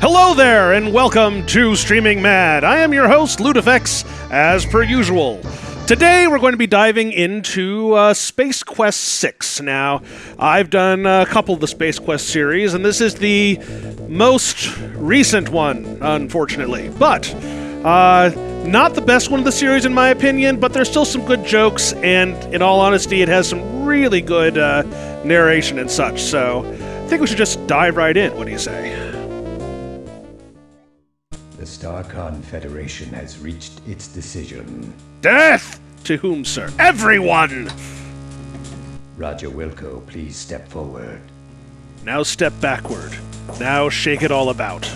Hello there, and welcome to Streaming Mad. I am your host, Ludefex, as per usual. Today, we're going to be diving into Space Quest 6. Now, I've done a couple of the Space Quest series, and this is the most recent one, unfortunately. But, not the best one of the series, in my opinion, but there's still some good jokes, and in all honesty, it has some really good narration and such. So, I think we should just dive right in. What do you say? The StarCon Federation has reached its decision. Death! To whom, sir? Everyone! Roger Wilco, please step forward. Now step backward. Now shake it all about.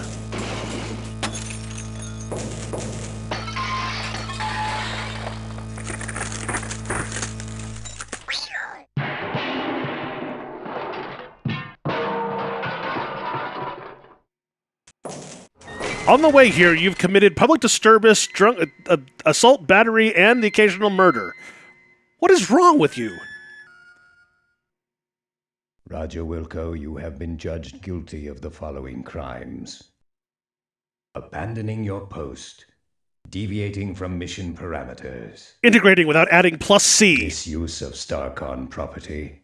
On the way here, you've committed public disturbance, assault, battery, and the occasional murder. What is wrong with you? Roger Wilco, you have been judged guilty of the following crimes: abandoning your post, deviating from mission parameters, Integrating without adding plus C, misuse of StarCon property,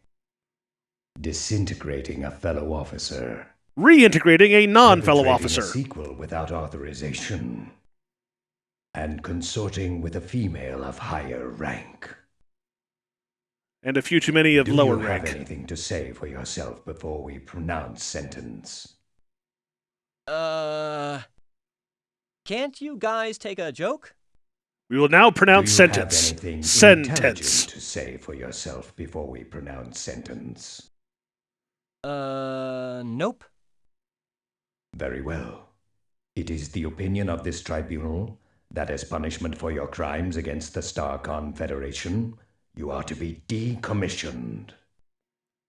disintegrating a fellow officer, reintegrating a non-fellow perpetrating officer, a sequel without authorization, and consorting with a female of higher rank. and a few too many of Do lower you rank. have anything to say for yourself before we pronounce sentence? Can't you guys take a joke? We will now pronounce Do you sentence. have anything Sentence. intelligent to say for yourself before we pronounce sentence? Nope. Very well. It is the opinion of this tribunal that as punishment for your crimes against the StarCon Federation, you are to be decommissioned.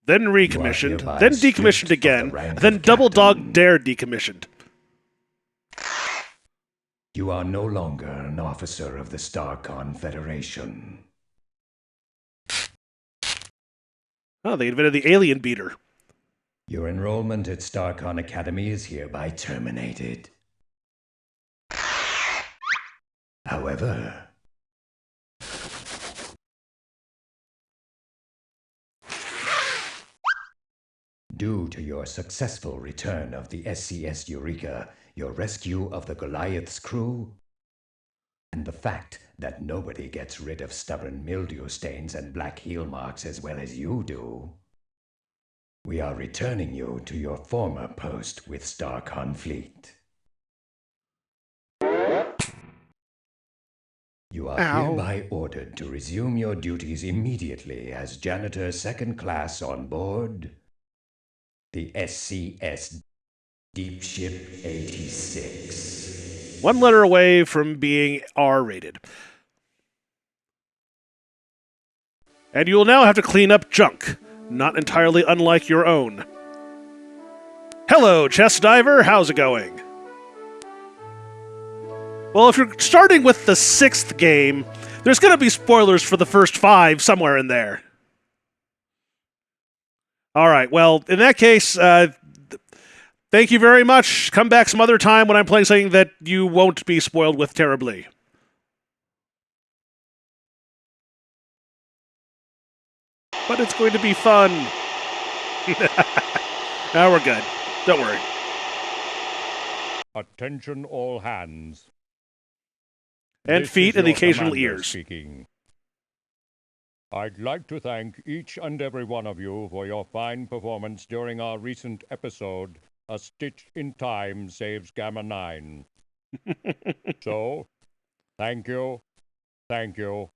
Then recommissioned, hereby then stripped decommissioned of the again, rank then of Double Dog captain. Dare decommissioned. You are no longer an officer of the StarCon Federation. Oh, they invented the alien beater. Your enrollment at StarCon Academy is hereby terminated. However, due to your successful return of the SCS Eureka, your rescue of the Goliath's crew, and the fact that nobody gets rid of stubborn mildew stains and black heel marks as well as you do, we are returning you to your former post with StarCon Fleet. You are Ow. hereby ordered to resume your duties immediately as janitor second class on board the SCS Deep Ship 86. One letter away from being R-rated. And you will now have to clean up junk, not entirely unlike your own. Hello, Chest Diver, how's it going? Well, if you're starting with the 6th game, there's going to be spoilers for the first 5 somewhere in there. Alright, well, in that case, thank you very much. Come back some other time when I'm playing something that you won't be spoiled with terribly. But it's going to be fun. Now we're good. Don't worry. Attention all hands. And This feet is and the your occasional commander ears. Speaking. I'd like to thank each and every one of you for your fine performance during our recent episode, A Stitch in Time Saves Gamma 9. So, thank you, thank you,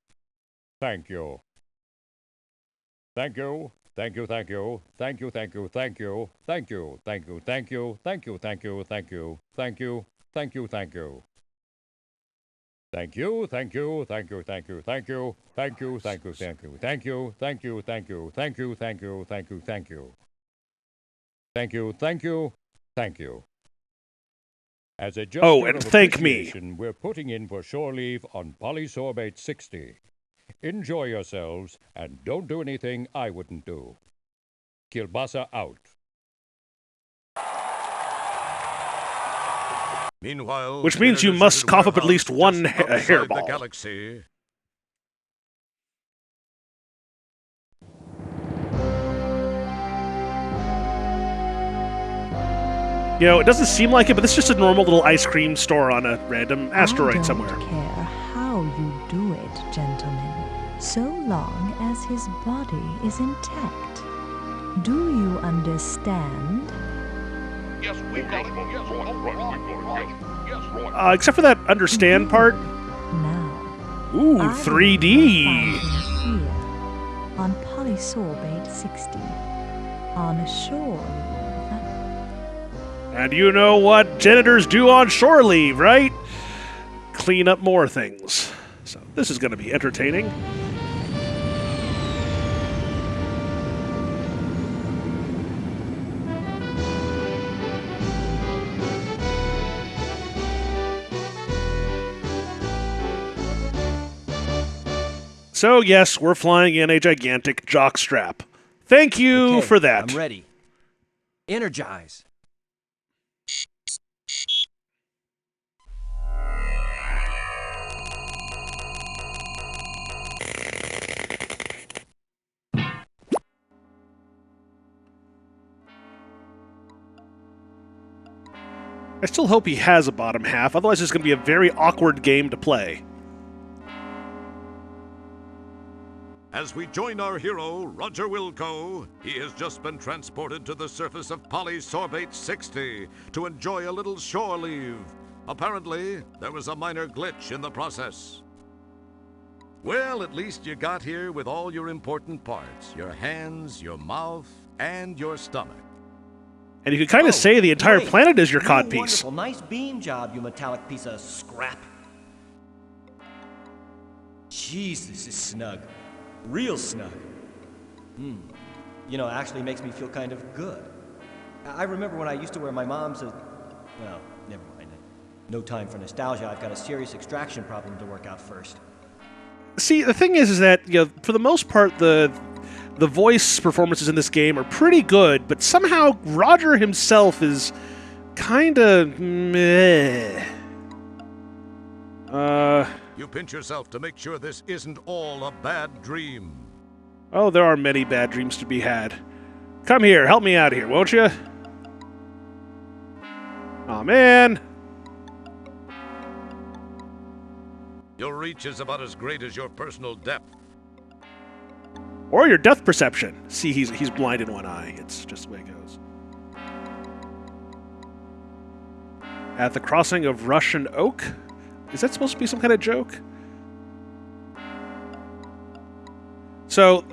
thank you. Thank you, thank you, thank you, thank you, thank you, thank you, thank you, thank you, thank you, thank you, thank you, thank you, thank you, thank you, thank you. Thank you, thank you, thank you, thank you, thank you, thank you, thank you, thank you, thank you, thank you, thank you, thank you, thank you, thank you, thank you. Thank you, thank you, thank you. As a gesture Oh, and of thank me. appreciation, we're putting in for shore leave on Polysorbate 60. Enjoy yourselves, and don't do anything I wouldn't do. Kilbasa out. Meanwhile, Which means in a you must deserted cough up at warehouse least one just outside hairball. the galaxy. You know, it doesn't seem like it, but this is just a normal little ice cream store on a random I asteroid don't somewhere. care how you do it, gentlemen, so long as his body is intact. Do you understand? Except for that understand part. Now, Ooh, I 3D. found him here, on Polysorbate 60, on a shore. And you know what janitors do on shore leave, right? Clean up more things. So this is going to be entertaining. So yes, we're flying in a gigantic jockstrap. Thank you Okay, for that. I'm ready. Energize. I still hope he has a bottom half, otherwise it's going to be a very awkward game to play. As we join our hero, Roger Wilco, he has just been transported to the surface of Polysorbate 60 to enjoy a little shore leave. Apparently, there was a minor glitch in the process. Well, at least you got here with all your important parts. Your hands, your mouth, and your stomach. And you could kind of say the entire great. planet is your You codpiece. Wonderful. Nice beam job, you metallic piece of scrap. Jeez, this is snug. Real snug. You know, it actually makes me feel kind of good. I remember when I used to wear my mom's... well, never mind. No time for nostalgia. I've got a serious extraction problem to work out first. See, the thing is that, you know, for the most part, the voice performances in this game are pretty good, but somehow Roger himself is kind of meh. You pinch yourself to make sure this isn't all a bad dream. Oh, there are many bad dreams to be had. Come here, help me out here, won't you? Aw, man. Your reach is about as great as your personal depth. Or your depth perception. See, he's blind in one eye. It's just the way it goes. At the crossing of Russian Oak? Is that supposed to be some kind of joke? So,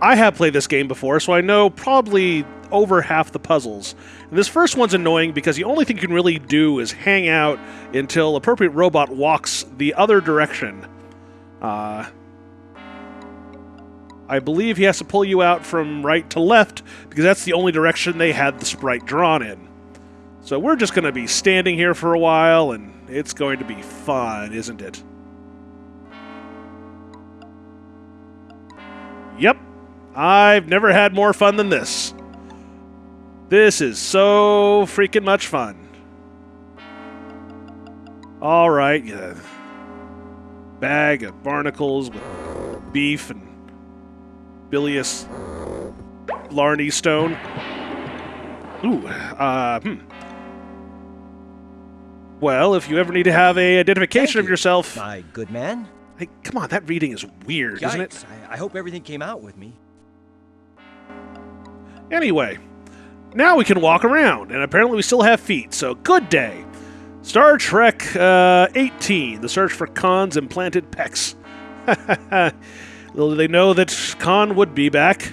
I have played this game before, so I know probably over half the puzzles. And this first one's annoying because the only thing you can really do is hang out until appropriate robot walks the other direction. I believe he has to pull you out from right to left because that's the only direction they had the sprite drawn in. So we're just going to be standing here for a while, and it's going to be fun, isn't it? Yep. I've never had more fun than this. This is so freaking much fun. All right, yeah. Bag of barnacles with beef and bilious Larney stone. Ooh, Well, if you ever need to have a identification of yourself... My good man. Hey, come on, that reading is weird, isn't it? Yikes. I hope everything came out with me. Anyway, now we can walk around, and apparently we still have feet, so good day. Star Trek 18, The Search for Khan's Implanted Pecs. Little did they know that Khan would be back.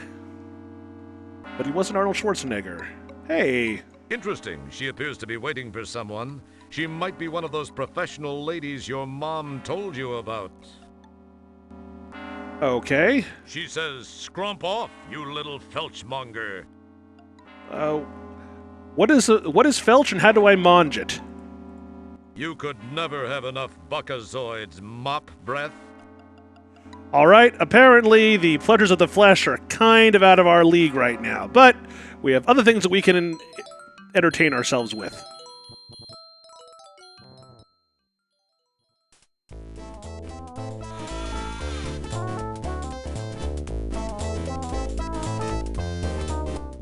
But he wasn't Arnold Schwarzenegger. Hey. Interesting. She appears to be waiting for someone. She might be one of those professional ladies your mom told you about. Okay. She says, "Scrump off, you little felchmonger." What is felch and how do I mange it? You could never have enough Buckazoids, mop breath. All right, apparently the pleasures of the flesh are kind of out of our league right now, but we have other things that we can entertain ourselves with.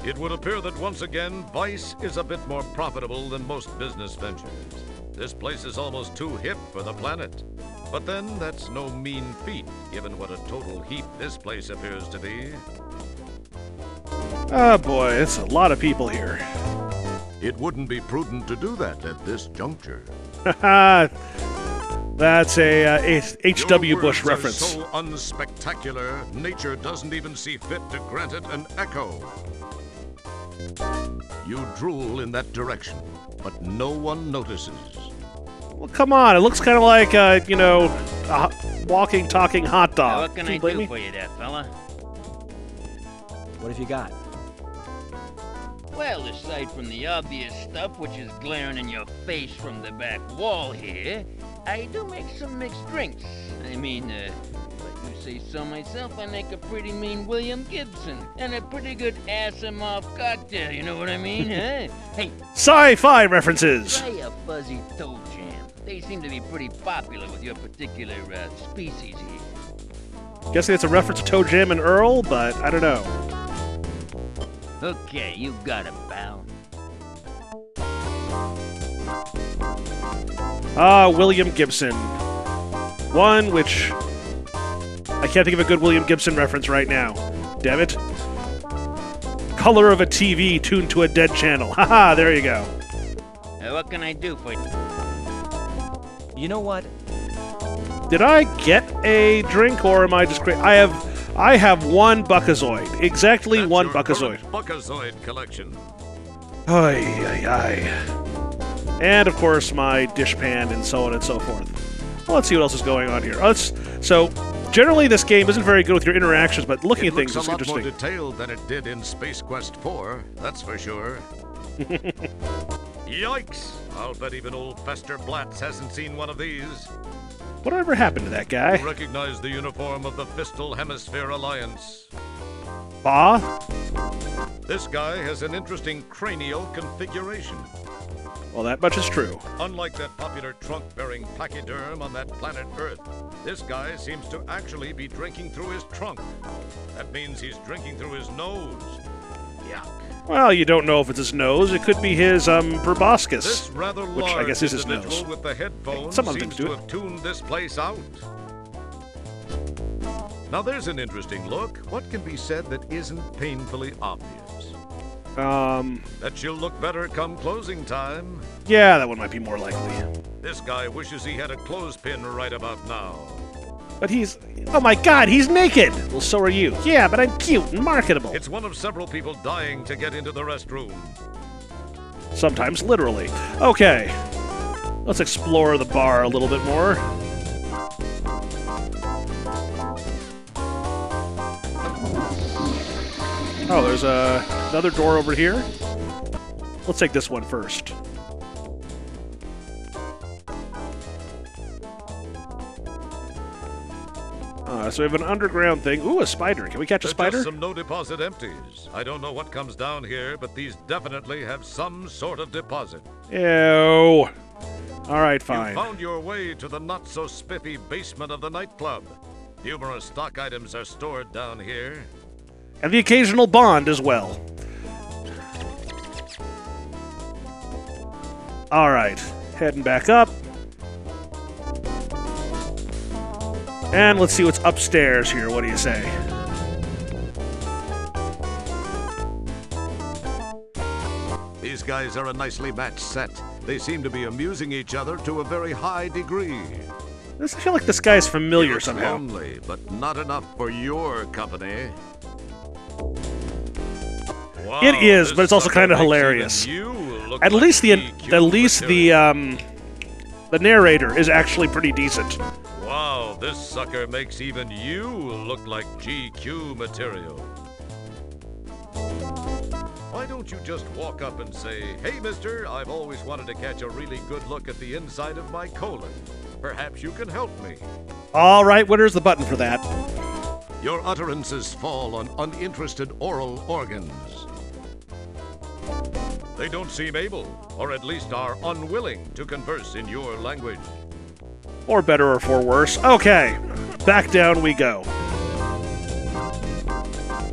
It would appear that once again, Vice is a bit more profitable than most business ventures. This place is almost too hip for the planet. But then, that's no mean feat, given what a total heap this place appears to be. Oh boy, it's a lot of people here. It wouldn't be prudent to do that at this juncture. Haha. That's a H.W. Your Bush words reference. are so unspectacular, nature doesn't even see fit to grant it an echo. You drool in that direction, but no one notices. Well, come on. It looks kind of like, a walking, talking hot dog. What can Can I you blame do me? for you there, fella? What have you got? Well, aside from the obvious stuff which is glaring in your face from the back wall here, I do make some mixed drinks. I mean, if I do say so myself, I make a pretty mean William Gibson and a pretty good ass-em-off cocktail, you know what I mean, huh? Hey, Sci-fi references. try a fuzzy toe jam. They seem to be pretty popular with your particular species here. Guessing it's a reference to Toe Jam and Earl, but I don't know. Okay, you got it, pal. William Gibson. One which... I can't think of a good William Gibson reference right now. Damn it. Color of a TV tuned to a dead channel. Haha, there you go. What can I do for you? You know what? Did I get a drink, or am I just crazy? I have one Buckazoid. Exactly That's one your Buckazoid. current Buckazoid collection. Ay, ay, ay. And, of course, my dishpan and so on and so forth. Well, let's see what else is going on here. So, generally, this game isn't very good with your interactions, but looking It at things looks is a lot more interesting. detailed than it did in Space Quest 4, that's for sure. Yikes! I'll bet even old Fester Blatz hasn't seen one of these. Whatever happened to that guy? Recognize the uniform of the Fistal Hemisphere Alliance. Bah? This guy has an interesting cranial configuration. Well, that much is true. Unlike that popular trunk-bearing pachyderm on that planet Earth, this guy seems to actually be drinking through his trunk. That means he's drinking through his nose. Yuck. Well, you don't know if it's his nose. It could be his, proboscis. This rather which I large guess is his individual nose. with the headphones Some other seems things do to it. have tuned this place out. Now there's an interesting look. What can be said that isn't painfully obvious? That she'll look better come closing time. Yeah, that one might be more likely. This guy wishes he had a clothespin right about now. But he's... Oh my god, he's naked! Well, so are you. Yeah, but I'm cute and marketable. It's one of several people dying to get into the restroom. Sometimes literally. Okay. Let's explore the bar a little bit more. Oh, there's another door over here. Let's take this one first. So we have an underground thing. Ooh, a spider. Can we catch a They're spider? just some no-deposit empties. I don't know what comes down here, but these definitely have some sort of deposit. Ew. Alright, fine. You found your way to the not-so-spiffy basement of the nightclub. Numerous stock items are stored down here. And the occasional bond as well. Alright, heading back up. And let's see what's upstairs here. What do you say? These guys are a nicely matched set. They seem to be amusing each other to a very high degree. I feel like this guy's He familiar looks somehow. lonely, but not enough for your company. Wow, It is, this but it's also sucker kind of makes hilarious. even you look At like least GQ the narrator is actually pretty decent. Wow, this sucker makes even you look like GQ material. Why don't you just walk up and say, "Hey, mister, I've always wanted to catch a really good look at the inside of my colon. Perhaps you can help me." All right, where's the button for that? Your utterances fall on uninterested oral organs. They don't seem able, or at least are unwilling, to converse in your language. Or better or for worse. Okay, back down we go.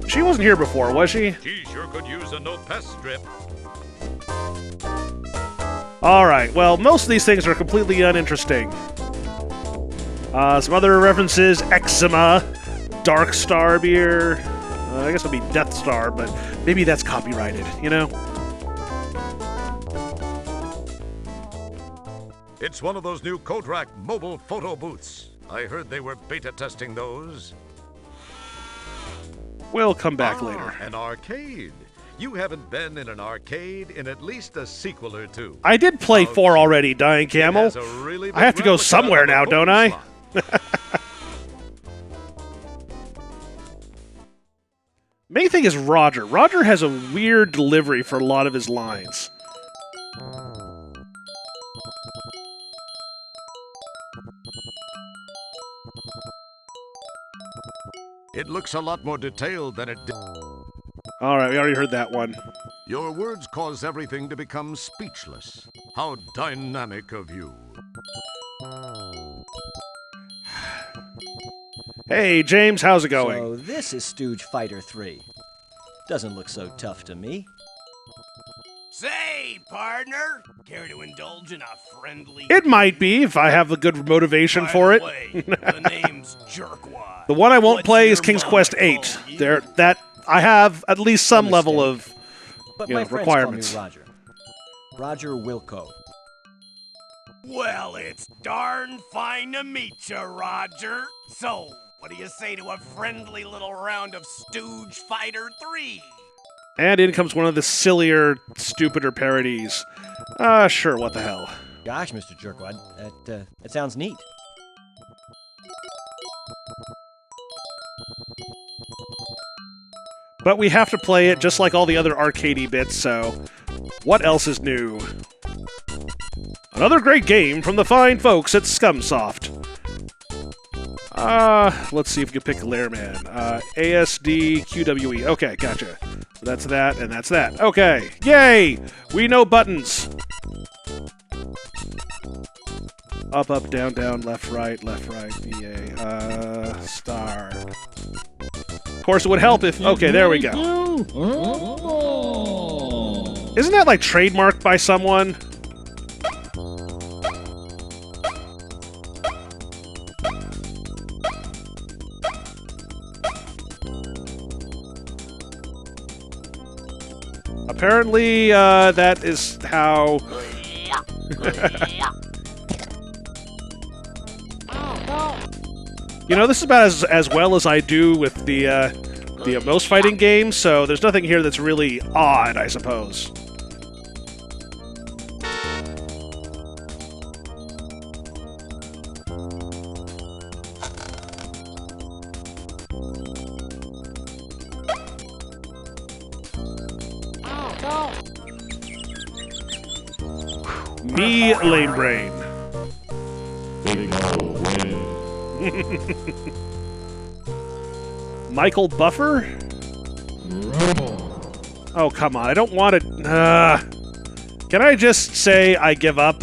She wasn't here before, was she? He sure could use a no pest strip. Alright, well, most of these things are completely uninteresting. Some other references, Eczema, Dark Star beer. I guess it'll be Death Star, but maybe that's copyrighted, you know? It's one of those new Kodrak mobile photo booths. I heard they were beta testing those. We'll come back later. An arcade. You haven't been in an arcade in at least a sequel or two. I did play 4 already, Dying Camel. It has a really I have to big go replica somewhere of a now, don't home I? slot. Main thing is Roger. Roger has a weird delivery for a lot of his lines. It looks a lot more detailed than it did. Alright, we already heard that one. Your words cause everything to become speechless. How dynamic of you. Hey, James, how's it going? So this is Stooge Fighter 3. Doesn't look so tough to me. Say, partner, care to indulge in a friendly... It might be, if I have the good motivation By for the it. way, the name's Jerkwad. The one I won't What's play is your King's mama Quest call 8. you? That I have at least some A level mistake. of But you my know, friends requirements. call me Roger. Roger Wilco. Well, it's darn fine to meet you, Roger. So, what do you say to a friendly little round of Stooge Fighter 3? And in comes one of the sillier, stupider parodies. Sure, what the hell. Gosh, Mr. Jerkwad, that sounds neat. But we have to play it just like all the other arcadey bits, so what else is new? Another great game from the fine folks at Scumsoft. Let's see if we can pick Lairman. ASD QWE. Okay, gotcha. So that's that, and that's that. Okay, yay! We know buttons. Up, up, down, down, left, right, VA. Star. Of course, it would help if... Okay, there we go. Isn't that, like, trademarked by someone? Apparently, that is how... You know, this is about as well as I do with the most fighting games, so there's nothing here that's really odd, I suppose. Me, lame brain. Michael Buffer? Oh, come on. I don't want it. Can I just say I give up?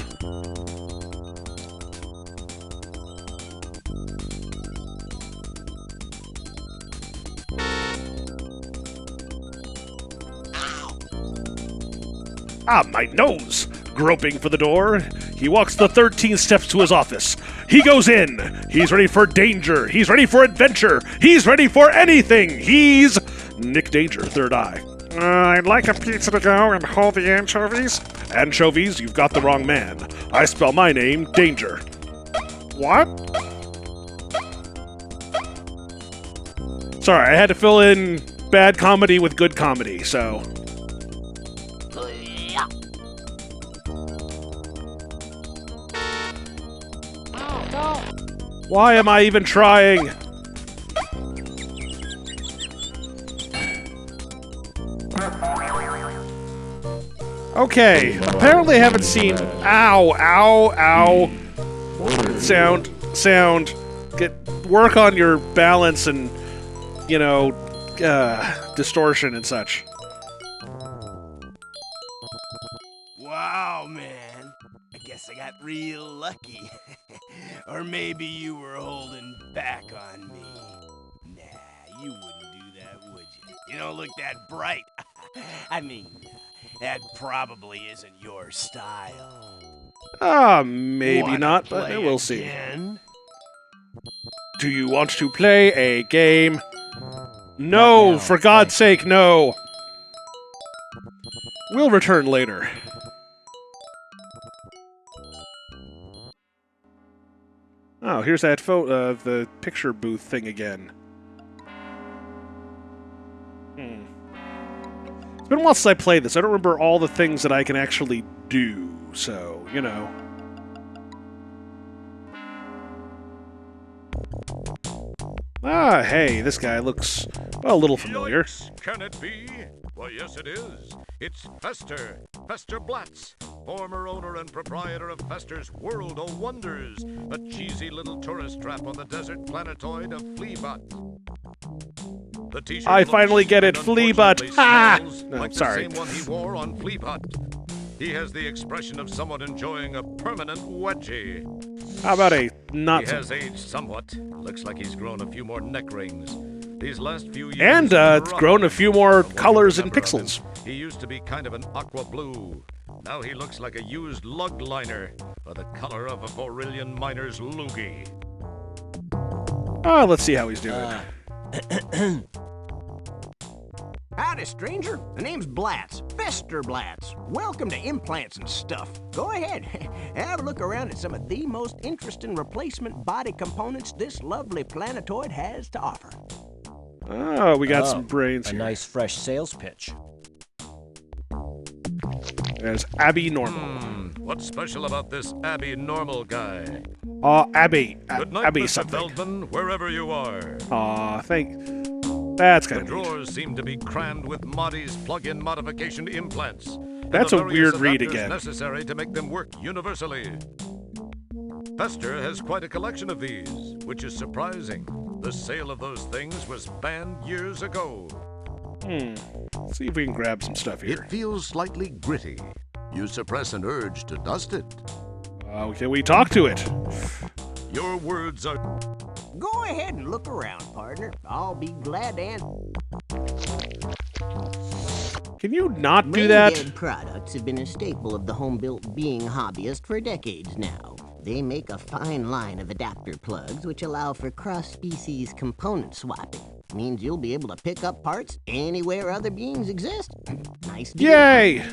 Ah, my nose! Groping for the door, he walks the 13 steps to his office. He goes in. He's ready for danger. He's ready for adventure. He's ready for anything. He's Nick Danger, Third Eye. I'd like a pizza to go and hold the anchovies. Anchovies? You've got the wrong man. I spell my name Danger. What? Sorry, I had to fill in bad comedy with good comedy, so... Why am I even trying? Okay, apparently I haven't seen... Ow, ow, ow. Sound. Work on your balance and, you know, distortion and such. Wow, man. I guess I got real lucky. Or maybe you were holding back on me. Nah, you wouldn't do that, would you? You don't look that bright. I mean, that probably isn't your style. Maybe Wanna not, but play we'll see. again? Do you want to play a game? No, now, for God's sake, no. We'll return later. Oh, here's that photo of the picture booth thing again. It's been a while since I played this. I don't remember all the things that I can actually do, so, you know. Ah, hey, this guy looks, well, a little familiar. Yikes, can it be? Well, yes, it is. It's Fester Blatz, former owner and proprietor of Fester's World of Wonders, a cheesy little tourist trap on the desert planetoid of Fleabot. The t-shirt I looks finally get it, and Fleabot. unfortunately Ha! smells No, like sorry. the same one he wore on Fleabot. He has the expression of someone enjoying a permanent wedgie. How about a not He so... has aged somewhat. Looks like he's grown a few more neck rings. These last few years And, have been it's rough. grown a few more From what you colors and remember of him, pixels. He used to be kind of an aqua blue. Now he looks like a used lug liner, or the color of a Borillion miner's loogie. Oh, let's see how he's doing. Howdy, stranger. The name's Blatz, Fester Blatz. Welcome to Implants and Stuff. Go ahead, have a look around at some of the most interesting replacement body components this lovely planetoid has to offer. Oh, we got some brains A here. nice fresh sales pitch. There's Abby Normal. What's special about this Abby Normal guy? Abby. Good night, Abby Mr. something. Feldman, wherever you are. That's The kind of neat. drawers seem to be crammed with Marty's plug-in modification implants. and That's the a various weird read adapters again. necessary to make them work universally. Fester has quite a collection of these, which is surprising. The sale of those things was banned years ago. Let's see if we can grab some stuff here. It feels slightly gritty. You suppress an urge to dust it. Can we talk to it? Your words are... Go ahead and look around, partner. I'll be glad to answer. Can you not do Brain that? dead products have been a staple of the home-built being hobbyist for decades now. They make a fine line of adapter plugs which allow for cross-species component swapping. Means you'll be able to pick up parts anywhere other beings exist. Nice deal. Yay!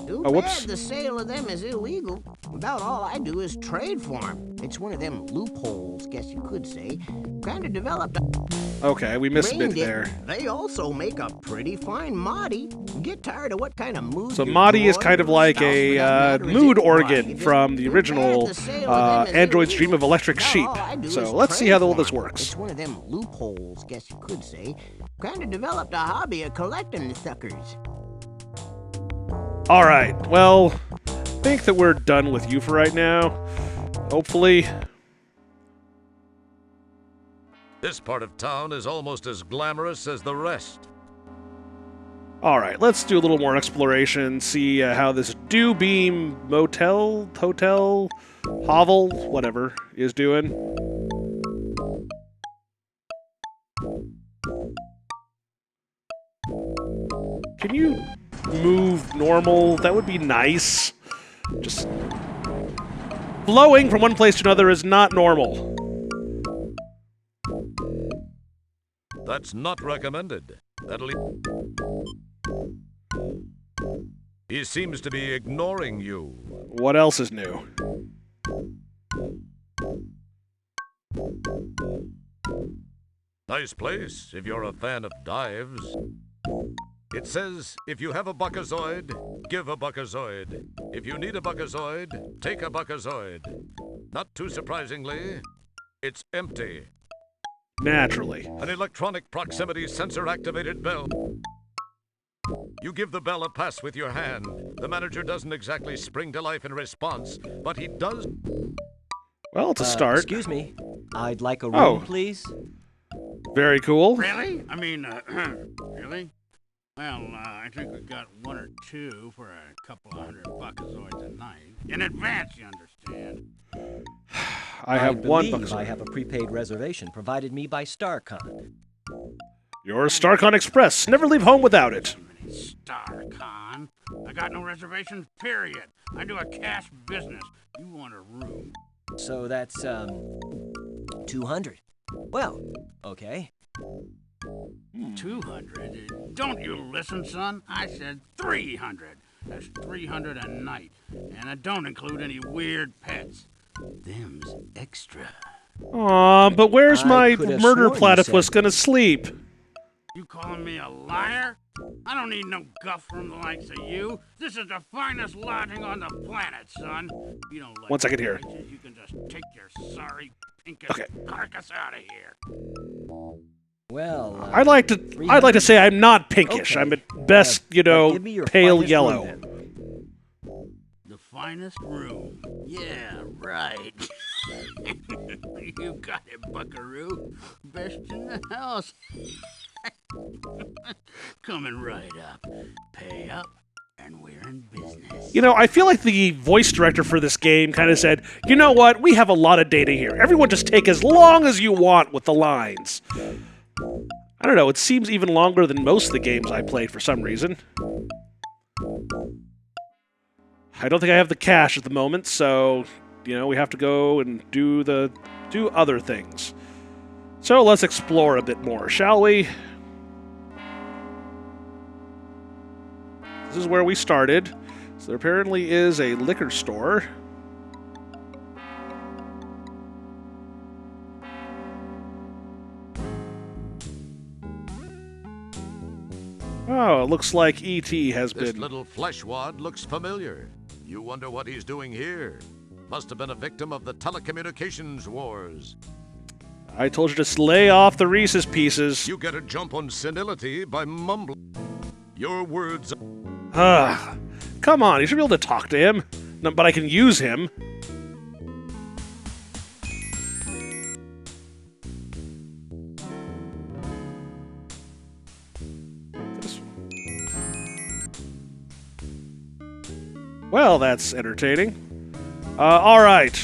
Too Oh, whoops. bad the sale of them is illegal. About all I do is trade for them. It's one of them loopholes, guess you could say. Kinda developed a Okay, we missed a bit brain dead. there. They also make a pretty fine Modi. Get tired of what kind of mood So your Modi is droid kind of or like spouse a for that matter is mood in. organ Just from the too original bad the sale of them is Android's Dream of illegal. Electric About Sheep. all I do So is let's see trade how all for this 'em. works. It's one of them loopholes, guess you could say. Kinda developed a hobby of collecting the suckers. All right, well, I think that we're done with you for right now. Hopefully. This part of town is almost as glamorous as the rest. All right, let's do a little more exploration, see how this Dewbeam Motel, Hotel, Hovel, whatever, is doing. Can you move normal? That would be nice. Just flowing from one place to another is not normal. That's not recommended. That'll... He seems to be ignoring you. What else is new? Nice place if you're a fan of dives. It says, if you have a Buckazoid, give a Buckazoid. If you need a Buckazoid, take a Buckazoid. Not too surprisingly, it's empty. Naturally. An electronic proximity sensor-activated bell. You give the bell a pass with your hand. The manager doesn't exactly spring to life in response, but he does... Well, to start. Excuse me. I'd like a room, Oh. please. Very cool. Really? I mean, really? Well, I think we got one or two for a couple $100 Buckazoids a night. In advance, you understand. I have one believe Buckazoid. I have a prepaid reservation provided me by StarCon. Your Starcon Express. Never leave home without it. StarCon? I got no reservations, period. I do a cash business. You want a room. So that's, 200. Well, okay. 200? Don't you listen, son? I said 300. That's 300 a night. And I don't include any weird pets. Them's extra. Aw, but where's my could have murder sworn you platypus said- gonna sleep? You calling me a liar? I don't need no guff from the likes of you. This is the finest lodging on the planet, son. If you don't like 1 second here. prices, you can just take your sorry pinkish Okay. carcass out of here. Well, I'd like to say I'm not pinkish. Okay. I'm at best, you But know, give me your pale finest yellow. room, then. The finest room. Yeah, right. You got it, buckaroo. Best in the house. Coming right up. Pay up, and we're in business. You know, I feel like the voice director for this game kind of said, you know what, we have a lot of data here. Everyone just take as long as you want with the lines. I don't know, it seems even longer than most of the games I played for some reason. I don't think I have the cash at the moment, so, you know, we have to go and do other things. So let's explore a bit more, shall we? This is where we started. So there apparently is a liquor store. Oh, it looks like E.T. has This been... little fleshwad looks familiar. You wonder what he's doing here. Must have been a victim of the telecommunications wars. I told you to lay off the Reese's Pieces. You get a jump on senility by mumbling. Your words... Come on, you should be able to talk to him. No, but I can use him. Well, that's entertaining. All right.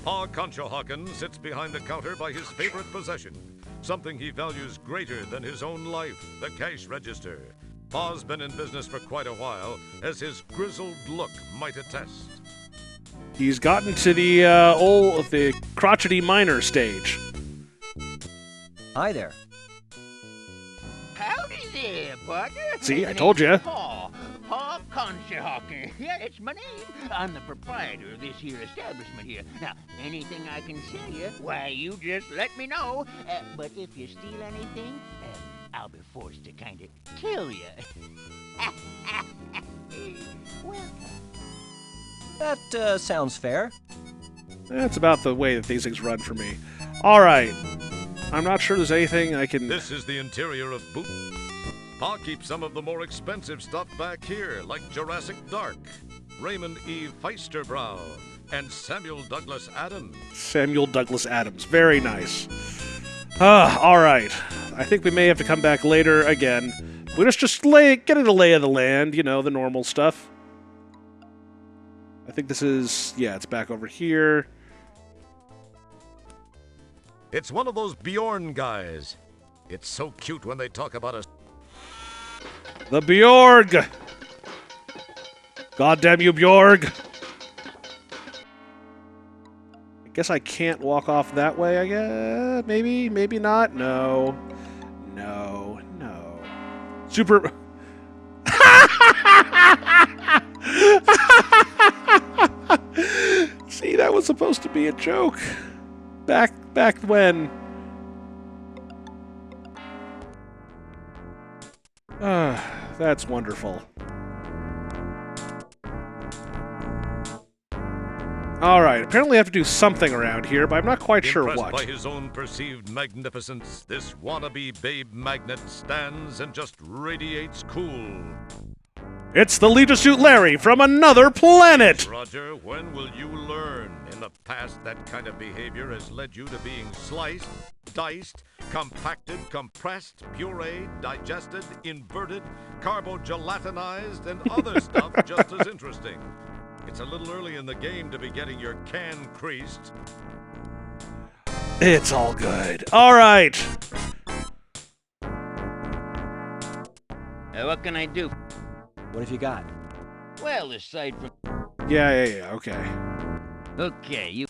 Pa Conshohocken sits behind the counter by his favorite possession, something he values greater than his own life, the cash register. Pa's been in business for quite a while, as his grizzled look might attest. He's gotten to the crotchety miner stage. Hi there. Howdy there, partner. See, I My told name's ya. Paul Conshohocken. Yeah, that's my name. I'm the proprietor of this here establishment here. Now, anything I can sell you, why, you just let me know. But if you steal anything, I'll be forced to kind of kill you. Welcome. That sounds fair. That's about the way that these things run for me. All right. I'm not sure there's anything I can... This is the interior of Boot. Pa keeps some of the more expensive stuff back here, like Jurassic Dark, Raymond E. Feisterbrow, and Samuel Douglas Adams. Samuel Douglas Adams. Very nice. All right. I think we may have to come back later again. We're just getting the lay of the land, you know, the normal stuff. I think this is... Yeah, it's back over here. It's one of those Bjorn guys. It's so cute when they talk about us. The Bjorg! Goddamn you, Bjorg! I guess I can't walk off that way, I guess? Maybe? Maybe not? No. No. No. Super... See, that was supposed to be a joke. Back when... That's wonderful. Alright, apparently I have to do something around here, but I'm not quite sure Impressed what. by his own perceived magnificence, this wannabe babe magnet stands and just radiates cool. It's the Leisure Suit Larry from another planet! Roger, when will you learn? In the past, that kind of behavior has led you to being sliced, diced, compacted, compressed, pureed, digested, inverted, carbo-gelatinized, and other stuff just as interesting. It's a little early in the game to be getting your can creased. It's all good. Alright. What can I do? What have you got? Well, aside from... Yeah, okay. Okay, you...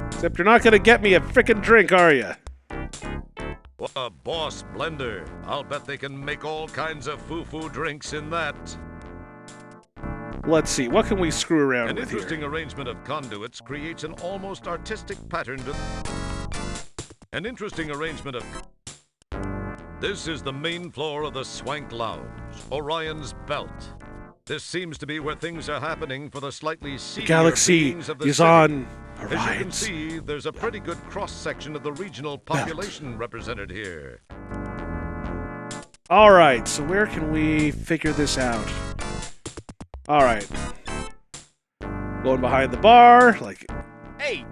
Except you're not gonna get me a frickin' drink, are you? What a boss blender. I'll bet they can make all kinds of foo-foo drinks in that. Let's see, what can we screw around An with here? interesting arrangement of conduits creates an almost artistic pattern to... An interesting arrangement of... This is the main floor of the Swank Lounge, Orion's Belt. This seems to be where things are happening for the slightly seedier Galaxy beings of the is city. on As you can Orion's see, there's a pretty good cross-section of the regional population represented here. Alright, so where can we figure this out? Alright. Going behind the bar, like... Hey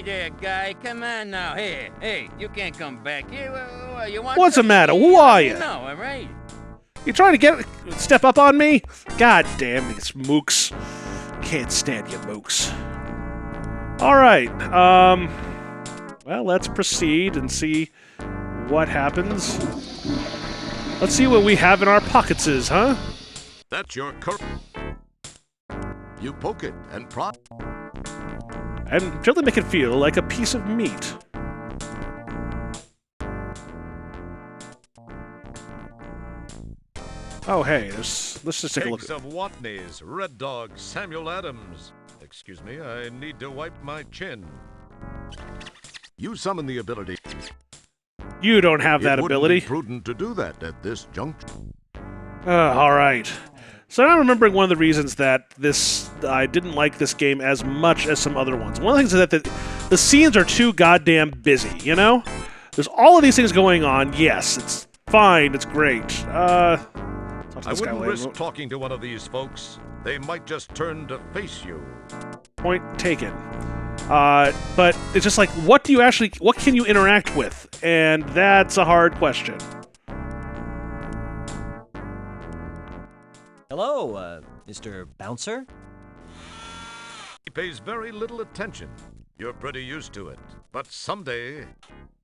there, guy. Come on now. Hey, you can't come back here. You want What's the some? matter? Who are you? No, all right. You trying to step up on me? God damn these mooks. Can't stand you mooks. Alright, well, let's proceed and see what happens. Let's see what we have in our pockets, huh? That's your You poke it and prod. And gently make it feel like a piece of meat. Oh, hey, let's just take a look. Eggs of Watney's, Red Dog, Samuel Adams. Excuse me, I need to wipe my chin. You summon the ability. You don't have that It wouldn't ability. be prudent to do that at this juncture. Alright. So I'm remembering one of the reasons that I didn't like this game as much as some other ones. One of the things is that the scenes are too goddamn busy, you know? There's all of these things going on. Yes, it's fine, it's great. I wouldn't risk talking to one of these folks. They might just turn to face you. Point taken. But it's just like, what can you interact with? And that's a hard question. Hello, Mr. Bouncer? He pays very little attention. You're pretty used to it. But someday...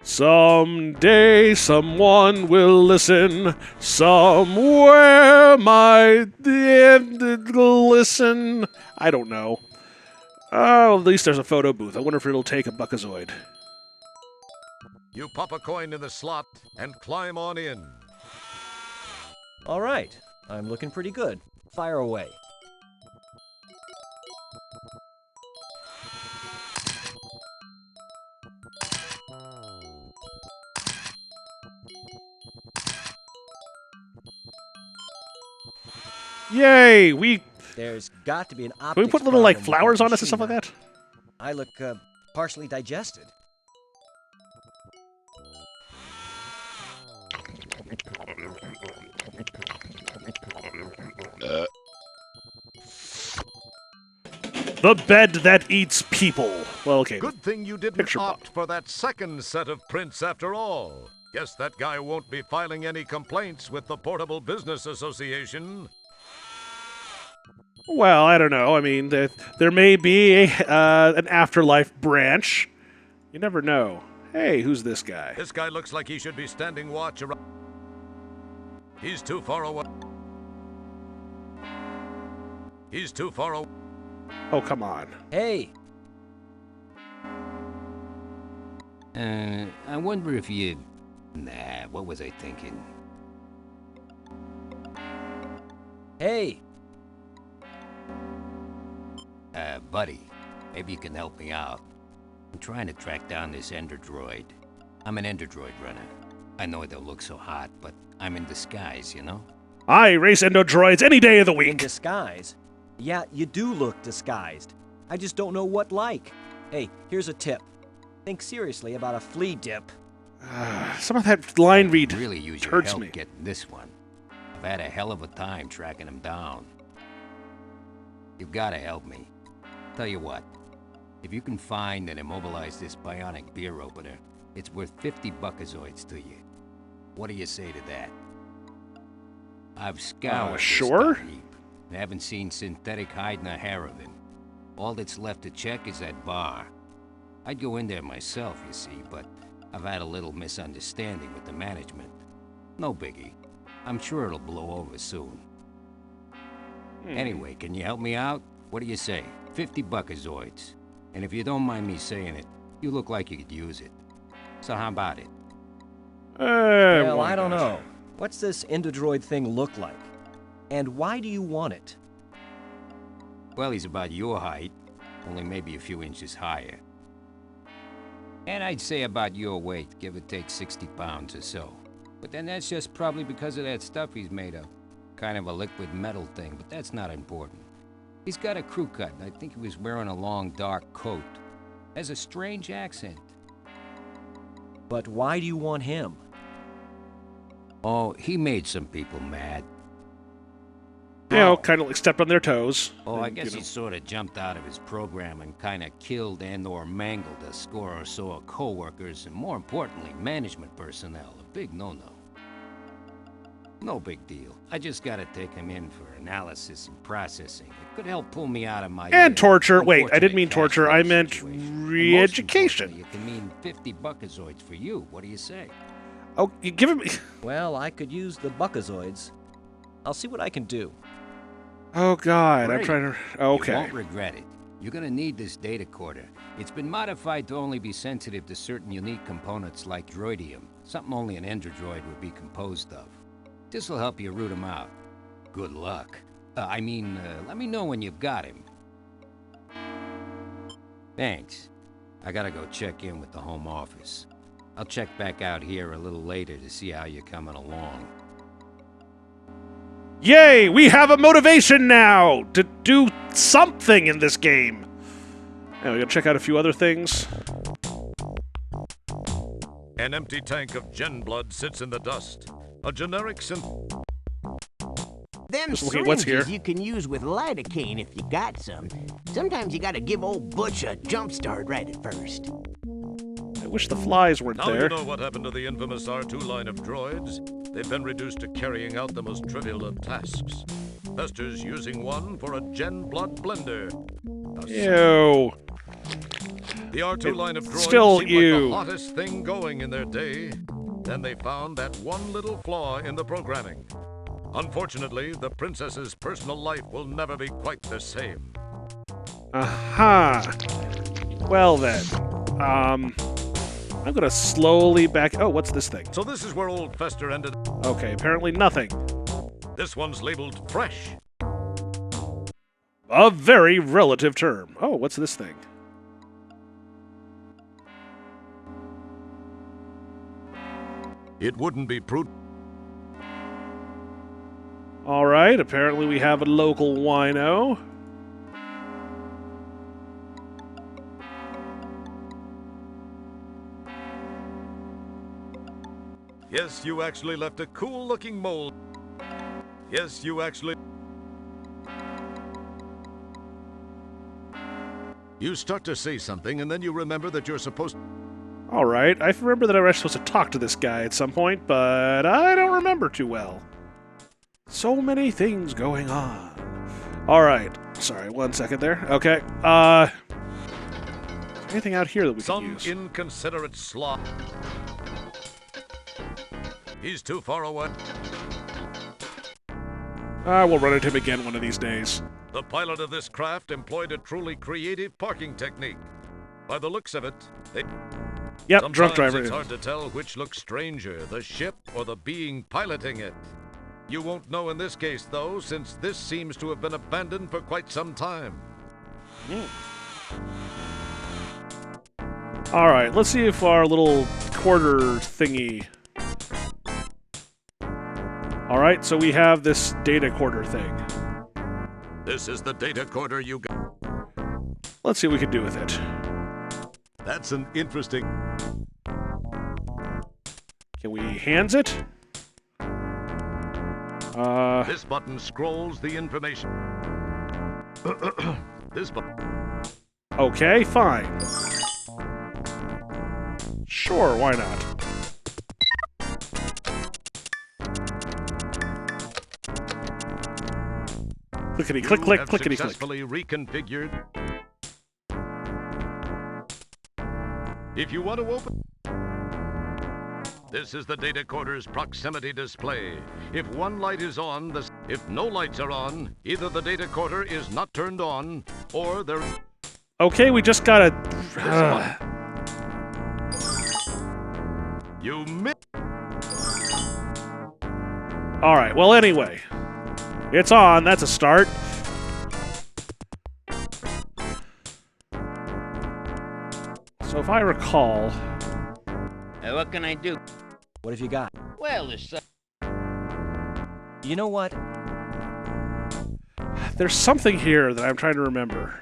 Someday someone will listen. Somewhere might listen. I don't know. Oh, at least there's a photo booth. I wonder if it'll take a Buckazoid. You pop a coin in the slot and climb on in. All right. I'm looking pretty good. Fire away. Yay! There's got to be an optics Can we put little, like, problem with flowers the on us and stuff like machine. that? I look, partially digested. The bed that eats people. Well, okay. Good thing you didn't Picture opt for that second set of prints after all. Guess that guy won't be filing any complaints with the Portable Business Association. Well, I don't know. I mean, there may be an afterlife branch. You never know. Hey, who's this guy? This guy looks like he should be standing watch around. He's too far away. He's too far away. Oh, come on. Hey! I wonder if you... Nah, what was I thinking? Hey! Buddy, maybe you can help me out. I'm trying to track down this Ender Droid. I'm an Ender Droid runner. I know it don't look so hot, but I'm in disguise, you know? I race endodroids any day of the In week. disguise? Yeah, you do look disguised. I just don't know what like. Hey, here's a tip. Think seriously about a flea dip. Some of that line read Really use your hurts help me. getting this one. I've had a hell of a time tracking him down. You've gotta help me. Tell you what, if you can find and immobilize this bionic beer opener, it's worth 50 Buckazoids to you. What do you say to that? I've scoured this sure. stuff heap and haven't seen synthetic hide nor hair of him. All that's left to check is that bar. I'd go in there myself, you see, but I've had a little misunderstanding with the management. No biggie. I'm sure it'll blow over soon. Anyway, can you help me out? What do you say? 50 buckazoids. And if you don't mind me saying it, you look like you could use it. So how about it? Well, I don't know. What's this Endodroid thing look like? And why do you want it? Well, he's about your height, only maybe a few inches higher. And I'd say about your weight, give or take 60 pounds or so. But then that's just probably because of that stuff he's made of. Kind of a liquid metal thing, but that's not important. He's got a crew cut, and I think he was wearing a long, dark coat. Has a strange accent. But why do you want him? Oh, he made some people mad. You know, kind of like stepped on their toes. Oh, and, I guess he sort of jumped out of his program and kind of killed and/or mangled a score or so of co-workers and, more importantly, management personnel. A big no-no. No big deal. I just gotta take him in for analysis and processing. It could help pull me out of my... And torture. Wait, I didn't mean unfortunate torture. cash I flow meant situation. re-education. It can mean 50 buckazoids for you. What do you say? Oh, you give him... Well, I could use the buckazoids. I'll see what I can do. Oh, God. Great. I'm trying to... Okay. You won't regret it. You're gonna need this data quarter. It's been modified to only be sensitive to certain unique components like droidium, something only an Endodroid would be composed of. This will help you root him out. Good luck. Let me know when you've got him. Thanks. I gotta go check in with the home office. I'll check back out here a little later to see how you're coming along. Yay! We have a motivation now to do something in this game. Now we gotta check out a few other things. An empty tank of gen blood sits in the dust. A generic synth. Them Just looking at what's syringes here. you can use with lidocaine if you got some. Sometimes you gotta give old Butch a jump start right at first. I wish the flies weren't Now there. you know what happened to the infamous R2 line of droids. They've been reduced to carrying out the most trivial of tasks. Fester's using one for a gen blood blender. Ew. The R2 line of droids Still seemed ew. like the hottest thing going in their day. Then they found that one little flaw in the programming. Unfortunately, the princess's personal life will never be quite the same. Aha. Well then. I'm gonna slowly back... Oh, what's this thing? So this is where old Fester ended. Okay, apparently nothing. This one's labeled fresh. A very relative term. Oh, what's this thing? It wouldn't be prudent. All right, apparently we have a local wino. Yes, you actually left a cool-looking mold. Yes, you actually... You start to say something, and then you remember that you're supposed... All right, I remember that I was supposed to talk to this guy at some point, but I don't remember too well. So many things going on. All right, sorry, 1 second there. Okay, anything out here that we can use? Some inconsiderate slot. He's too far away. We'll run into him again one of these days. The pilot of this craft employed a truly creative parking technique. By the looks of it, Yep, sometimes drunk driver. it's hard to tell which looks stranger, the ship or the being piloting it. You won't know in this case, though, since this seems to have been abandoned for quite some time. All right, let's see if our little quarter thingy... All right, so we have this data quarter thing. This is the data quarter you got. Let's see what we can do with it. That's an interesting... Can we hands it? This button scrolls the information. This button... Okay, fine. Sure, why not? Clickety click click, clickety click. Successfully reconfigured. If you want to open... This is the data quarter's proximity display. If one light is on, if no lights are on, either the data quarter is not turned on, or there... Okay, we just gotta... You missed... Alright, well anyway. It's on, that's a start. So if I recall... What can I do? What have you got? Well, there's You know what? There's something here that I'm trying to remember.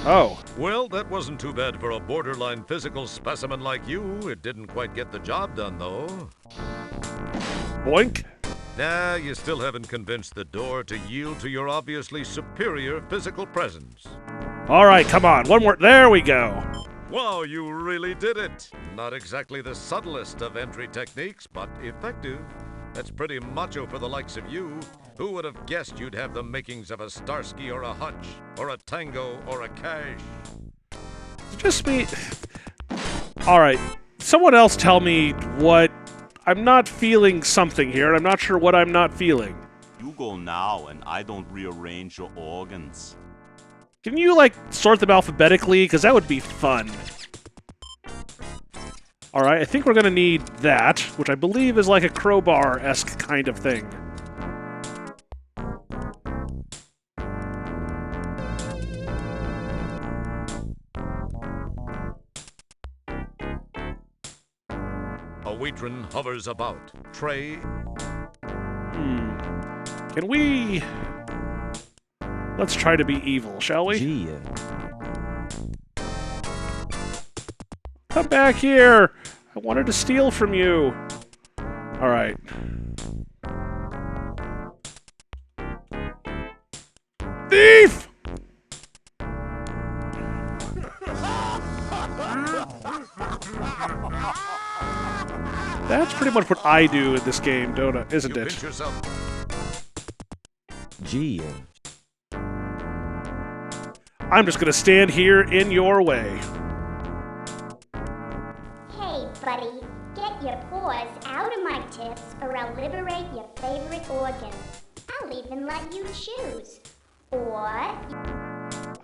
Oh. Well, that wasn't too bad for a borderline physical specimen like you. It didn't quite get the job done, though. Boink. Nah, you still haven't convinced the door to yield to your obviously superior physical presence. Alright, come on. One more. There we go. Wow, you really did it. Not exactly the subtlest of entry techniques, but effective. That's pretty macho for the likes of you. Who would have guessed you'd have the makings of a Starsky or a Hutch, or a Tango or a Cash? Just me. Alright. Someone else tell me what... I'm not feeling something here, and I'm not sure what I'm not feeling. You go now, and I don't rearrange your organs. Can you, like, sort them alphabetically? Because that would be fun. Alright, I think we're gonna need that, which I believe is like a crowbar-esque kind of thing. A Waitron hovers about. Tray. Can we... Let's try to be evil, shall we? Gee, Come back here! I wanted to steal from you. Alright. Thief! That's pretty much what I do in this game, isn't You it? pinch yourself. Gee, I'm just gonna stand here in your way. Hey, buddy, get your paws out of my tips or I'll liberate your favorite organ. I'll even let you choose. Or...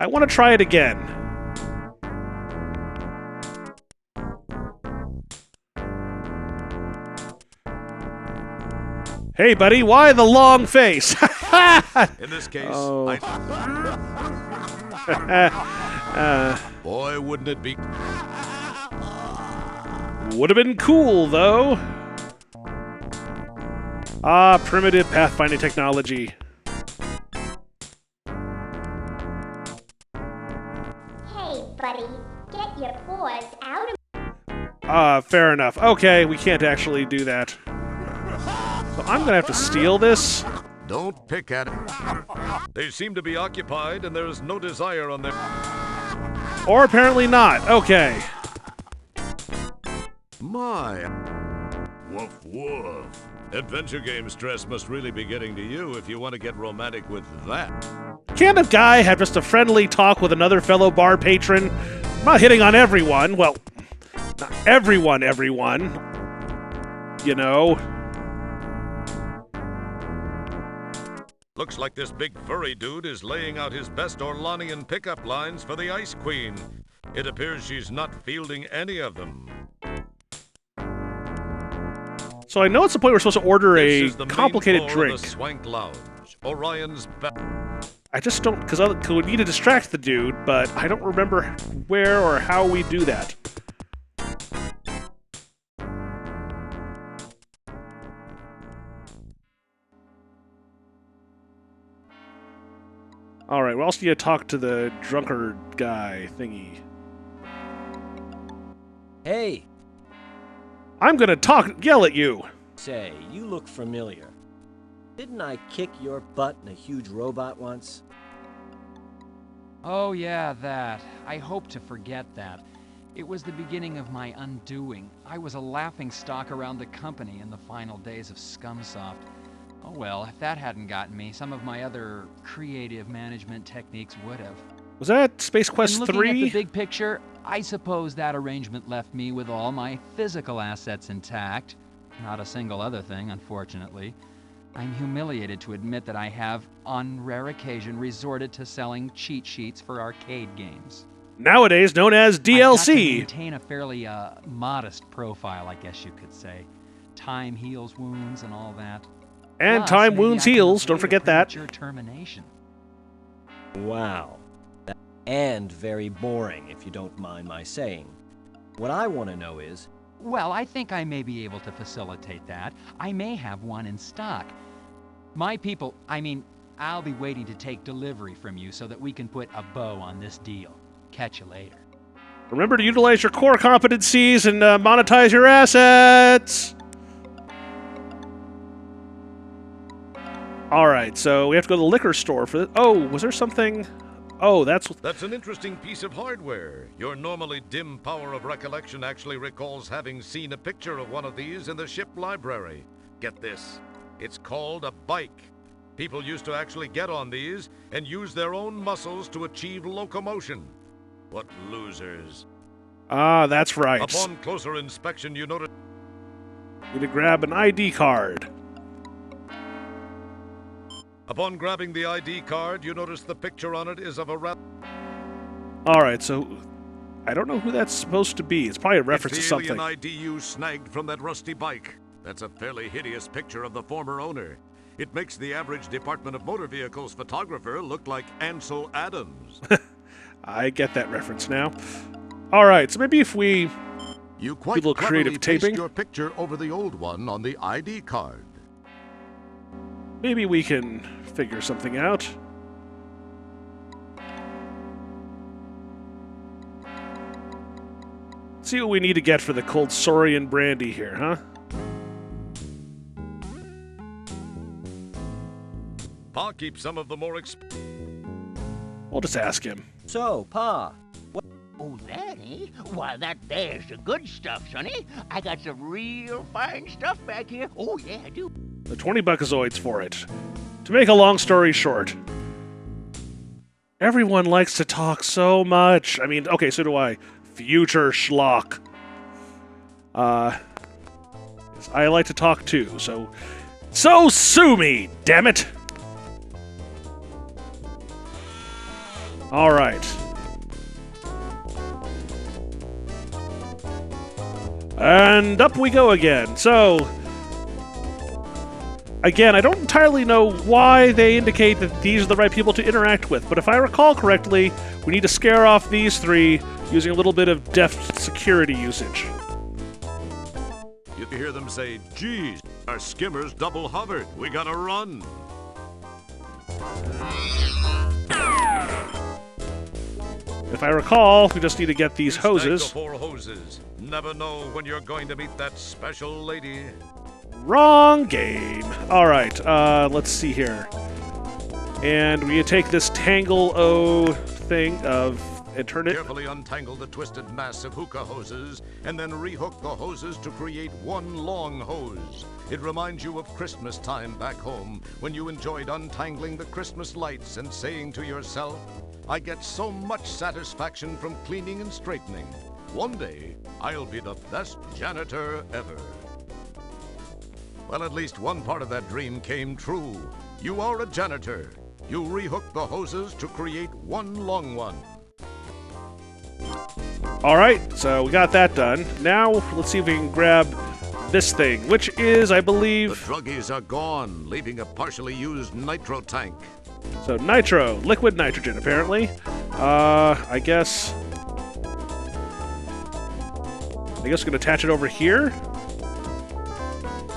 I want to try it again. Hey, buddy, why the long face? In this case, oh. Boy, wouldn't it be... Would have been cool, though. Ah, primitive pathfinding technology. Hey, buddy, get your paws out of... Fair enough. Okay, we can't actually do that. So I'm gonna have to steal this. Don't pick at it. They seem to be occupied, and there is no desire on their... Or apparently not. Okay. My... Woof woof. Adventure game stress must really be getting to you if you want to get romantic with that. Can't a guy have just a friendly talk with another fellow bar patron? I'm not hitting on everyone. Well, not everyone. You know. Looks like this big furry dude is laying out his best Orlanian pickup lines for the Ice Queen. It appears she's not fielding any of them. So I know it's the point we're supposed to order This a is the main complicated floor of drink. the Swank Lounge. Orion's I just don't, because we need to distract the dude, but I don't remember where or how we do that. Alright, we also need to talk to the drunkard guy thingy. Hey! I'm gonna yell at you! Say, you look familiar. Didn't I kick your butt in a huge robot once? Oh yeah, that. I hope to forget that. It was the beginning of my undoing. I was a laughingstock around the company in the final days of Scumsoft. Oh well, if that hadn't gotten me, some of my other creative management techniques would have. Was that Space Quest 3? Looking at the big picture, I suppose that arrangement left me with all my physical assets intact. Not a single other thing, unfortunately. I'm humiliated to admit that I have, on rare occasion, resorted to selling cheat sheets for arcade games. Nowadays known as I've got to DLC. maintain a fairly modest profile, I guess you could say. Time heals wounds and all that. And Plus, time maybe wounds I can heals, don't avoid a forget that. premature termination. Wow. And very boring, if you don't mind my saying. What I want to know is... Well, I think I may be able to facilitate that. I may have one in stock. My people, I'll be waiting to take delivery from you so that we can put a bow on this deal. Catch you later. Remember to utilize your core competencies and monetize your assets! Alright, so we have to go to the liquor store for this. Oh, was there something... Oh, that's an interesting piece of hardware. Your normally dim power of recollection actually recalls having seen a picture of one of these in the ship library. Get this. It's called a bike. People used to actually get on these and use their own muscles to achieve locomotion. What losers. Ah, that's right. Upon closer inspection, you notice... You need to grab an ID card. Upon grabbing the ID card, you notice the picture on it is of a Alright, so... I don't know who that's supposed to be. It's probably a reference it's to the something. alien ID you snagged from that rusty bike. That's a fairly hideous picture of the former owner. It makes the average Department of Motor Vehicles photographer look like Ansel Adams. I get that reference now. Alright, so maybe if we... You do a quite little creative cleverly pasted taping. your picture over the old one on the ID card. Maybe we can figure something out. See what we need to get for the cold Saurian brandy here, huh? Pa keeps some of the more We'll just ask him. So, Pa, what... Oh, that, eh? Why, that there's the good stuff, Sonny. I got some real fine stuff back here. Oh, yeah, I do. The 20 buckazoids for it. To make a long story short, everyone likes to talk so much. I mean, okay, so do I. Future schlock. I like to talk too, so sue me, damn it! Alright. And up we go again. So, again, I don't entirely know why they indicate that these are the right people to interact with, but if I recall correctly, we need to scare off these three using a little bit of deft security usage. You hear them say, geez, our skimmer's double hovered. We gotta run. If I recall, we just need to get these Snag the hoses. 4 hoses. Never know when you're going to meet that special lady. Wrong game. Alright, let's see here. And we take this Tangle-O thing and turn it... Carefully untangle the twisted mass of hookah hoses, and then rehook the hoses to create one long hose. It reminds you of Christmas time back home, when you enjoyed untangling the Christmas lights and saying to yourself, I get so much satisfaction from cleaning and straightening. One day, I'll be the best janitor ever. Well, at least one part of that dream came true. You are a janitor. You rehook the hoses to create one long one. Alright, so we got that done. Now, let's see if we can grab this thing, which is, I believe... The druggies are gone, leaving a partially used nitro tank. So, nitro. Liquid nitrogen, apparently. I guess we can attach it over here.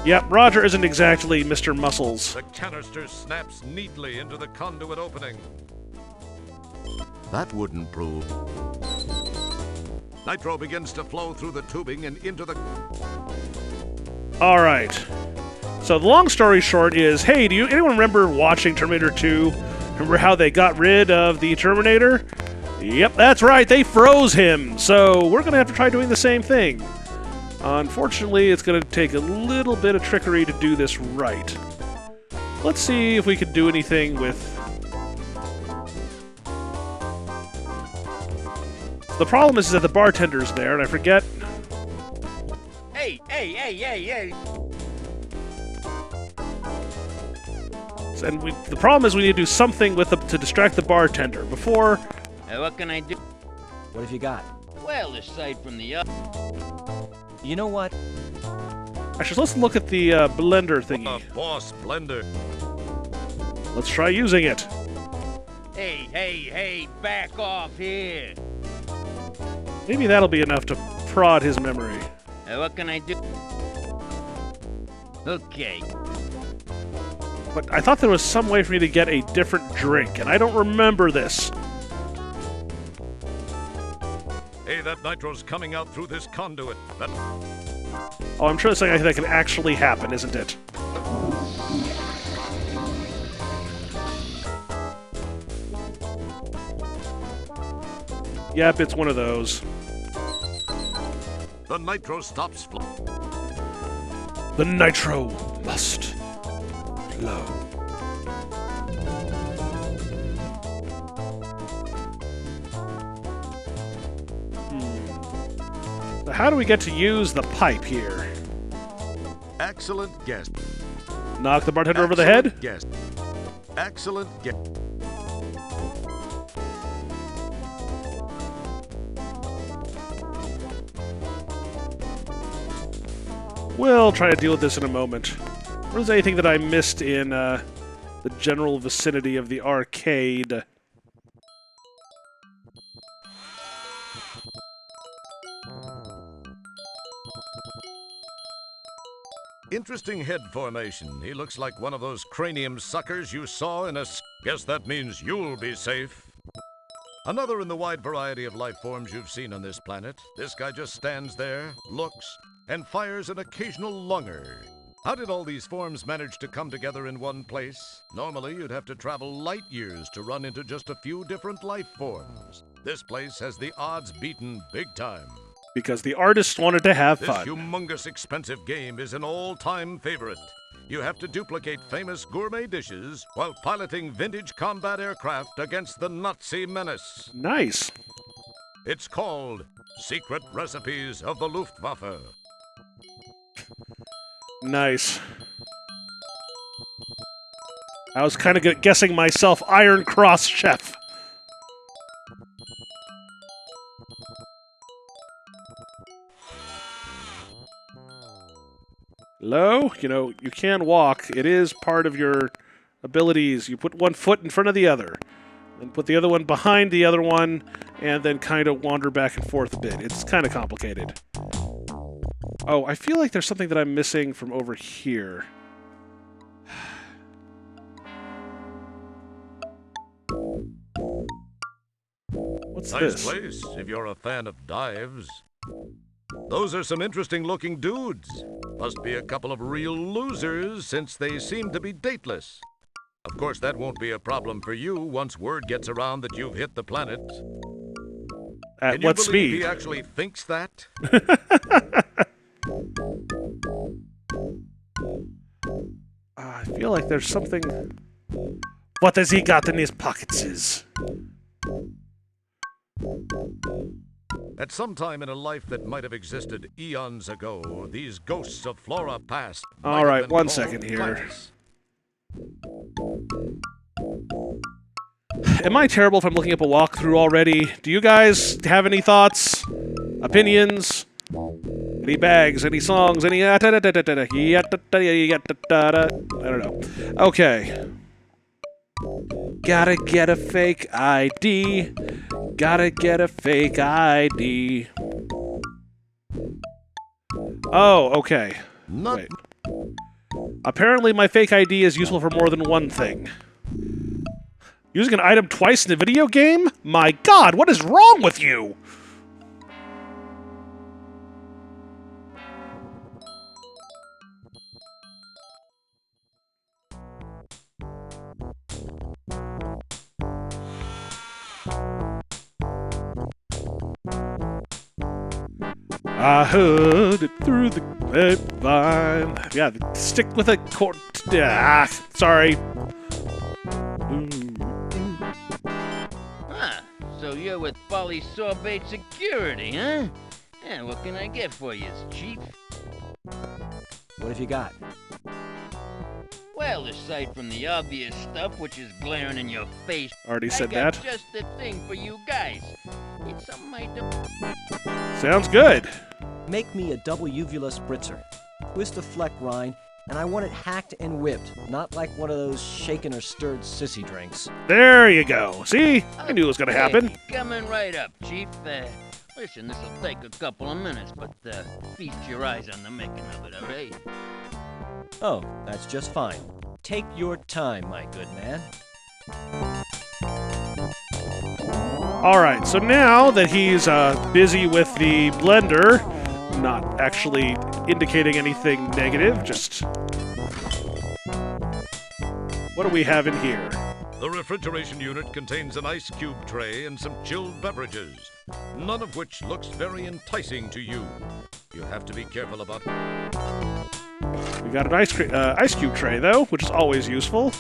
Yep, Roger isn't exactly Mr. Muscles. The canister snaps neatly into the conduit opening. That wouldn't prove. Nitro begins to flow through the tubing and into the... Alright. So the long story short is, hey, anyone remember watching Terminator 2? Remember how they got rid of the Terminator? Yep, that's right, they froze him! So we're gonna have to try doing the same thing. Unfortunately, it's gonna take a little bit of trickery to do this right. Let's see if we can do anything with... The problem is that the bartender's there, and I forget. Hey! And the problem is we need to do something with to distract the bartender before. What can I do? What have you got? Well, aside from the You know what? Actually, let's look at the blender thingy. Boss blender. Let's try using it. Hey, back off here. Maybe that'll be enough to prod his memory. What can I do? Okay. But I thought there was some way for me to get a different drink, and I don't remember this. Hey, that nitro's coming out through this conduit. Oh, I'm sure that's something that can actually happen, isn't it? Yep, it's one of those. The nitro stops The nitro must flow. So how do we get to use the pipe here? Excellent guess. Knock the bartender over the head? Yes. Excellent guess. We'll try to deal with this in a moment. What is anything that I missed in the general vicinity of the arcade? Interesting head formation. He looks like one of those cranium suckers you saw in a... Guess that means you'll be safe. Another in the wide variety of life forms you've seen on this planet. This guy just stands there, looks, and fires an occasional lunger. How did all these forms manage to come together in one place? Normally, you'd have to travel light years to run into just a few different life forms. This place has the odds beaten big time. Because the artist wanted to have This fun. humongous expensive game is an all-time favorite. You have to duplicate famous gourmet dishes while piloting vintage combat aircraft against the Nazi menace. Nice. It's called Secret Recipes of the Luftwaffe. Nice. I was kind of guessing myself Iron Cross Chef. Hello? You know, you can walk. It is part of your abilities. You put one foot in front of the other, then put the other one behind the other one, and then kind of wander back and forth a bit. It's kind of complicated. Oh, I feel like there's something that I'm missing from over here. What's nice this? place, if you're a fan of dives. Those are some interesting-looking dudes. Must be a couple of real losers, since they seem to be dateless. Of course, that won't be a problem for you once word gets around that you've hit the planet. At what speed? Can you believe he actually thinks that? I feel like there's something... What has he got in his pockets? At some time in a life that might have existed eons ago, these ghosts of Flora past. All right, one second here. Planets. Am I terrible if I'm looking up a walkthrough already? Do you guys have any thoughts? Opinions? Any bags? Any songs? Any... I don't know. Okay. Gotta get a fake ID. Gotta get a fake ID. Oh, okay. Wait. Apparently my fake ID is useful for more than one thing. Using an item twice in a video game? My god, what is wrong with you? I heard it through the grapevine. Yeah, stick with a cord. Ah, sorry. Huh. So you're with Polysorbate Security, huh? Yeah, what can I get for you, Chief? What have you got? Well, aside from the obvious stuff which is glaring in your face, Already said I got that. just the thing for you guys. It's something I don't... Sounds good. Make me a double uvula spritzer. Twist a fleck rind, and I want it hacked and whipped, not like one of those shaken or stirred sissy drinks. There you go. See? I knew it was going to happen. Hey, coming right up, Chief. Listen, this'll take a couple of minutes, but feast your eyes on the making of it, all right? Oh, that's just fine. Take your time, my good man. All right, so now that he's busy with the blender, not actually indicating anything negative, just... What do we have in here? The refrigeration unit contains an ice cube tray and some chilled beverages, none of which looks very enticing to you. You have to be careful about... We got an ice cube tray, though, which is always useful.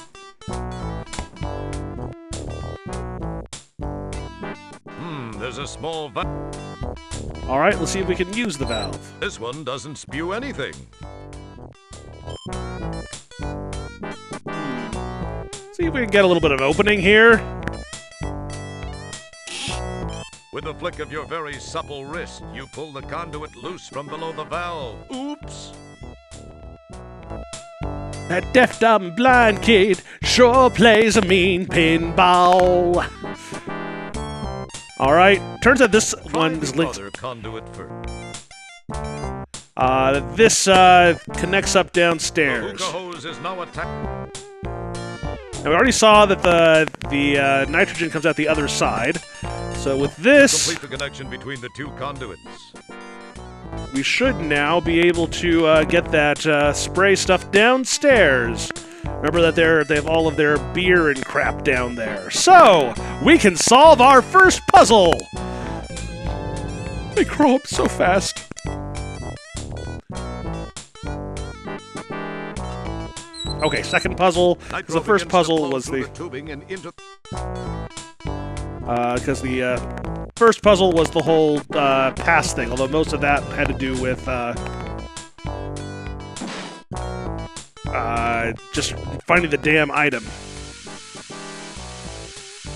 There's a small valve. All right, let's see if we can use the valve. This one doesn't spew anything. See if we can get a little bit of opening here. With a flick of your very supple wrist, you pull the conduit loose from below the valve. Oops! That deaf, dumb, blind kid sure plays a mean pinball. All right, turns out this one is linked. Other conduit first. This connects up downstairs. The hookah hose is now attached. Now we already saw that the nitrogen comes out the other side. So with this, Complete the connection between the two conduits. we should now be able to get that spray stuff downstairs. Remember that they have all of their beer and crap down there. So, we can solve our first puzzle! They grow up so fast. Okay, second puzzle. The first puzzle was the... Because the first puzzle was the whole pass thing, although most of that had to do with just finding the damn item.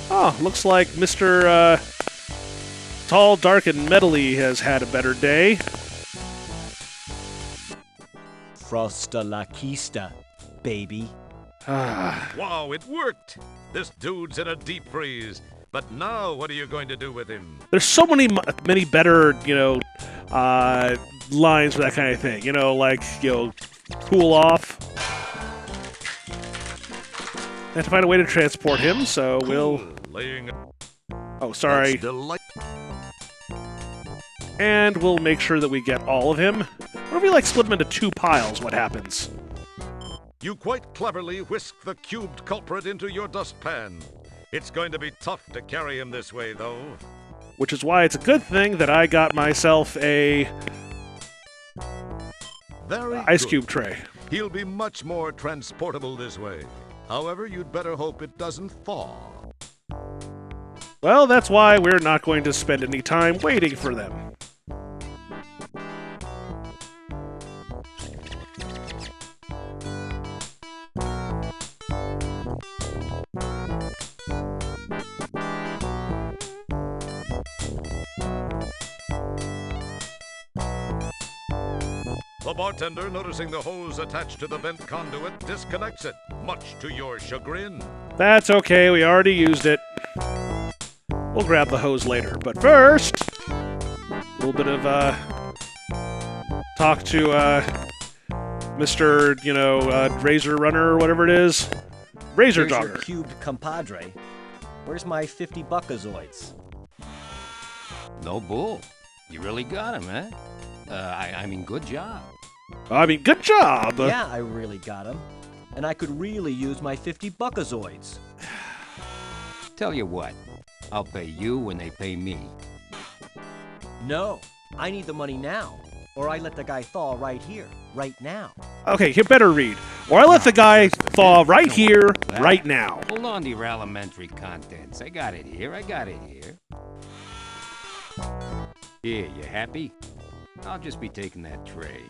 Oh, looks like Mr. Tall, Dark, and Metally has had a better day. Frostalakista, baby. Wow, it worked! This dude's in a deep freeze. But now, what are you going to do with him? There's so many better, lines for that kind of thing. Like, cool off. I have to find a way to transport him, so we'll... Oh, sorry. And we'll make sure that we get all of him. What if we, split him into two piles? What happens? You quite cleverly whisk the cubed culprit into your dustpan. It's going to be tough to carry him this way, though. Which is why it's a good thing that I got myself a ice cube tray. He'll be much more transportable this way. However, you'd better hope it doesn't thaw. Well, that's why we're not going to spend any time waiting for them. The bartender, noticing the hose attached to the vent conduit, disconnects it, much to your chagrin. That's okay, we already used it. We'll grab the hose later, but first, a little bit of, talk to, Mr., Razor Runner or whatever it is. Razor Here's your Jogger. cubed compadre. Where's my 50 buckazoids? No bull. You really got him, eh? I mean, good job. Good job! Yeah, I really got him. And I could really use my 50 buckazoids. Tell you what, I'll pay you when they pay me. No, I need the money now. Or I let the guy thaw right here, right now. Okay, you better read. Or I let the guy thaw right here, right now. Hold on to your elementary contents. I got it here. Here, you happy? I'll just be taking that tray.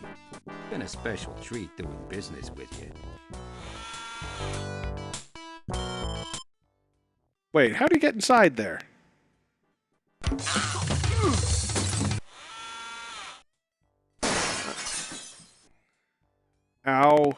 Been a special treat doing business with you. Wait, how do you get inside there? Ow.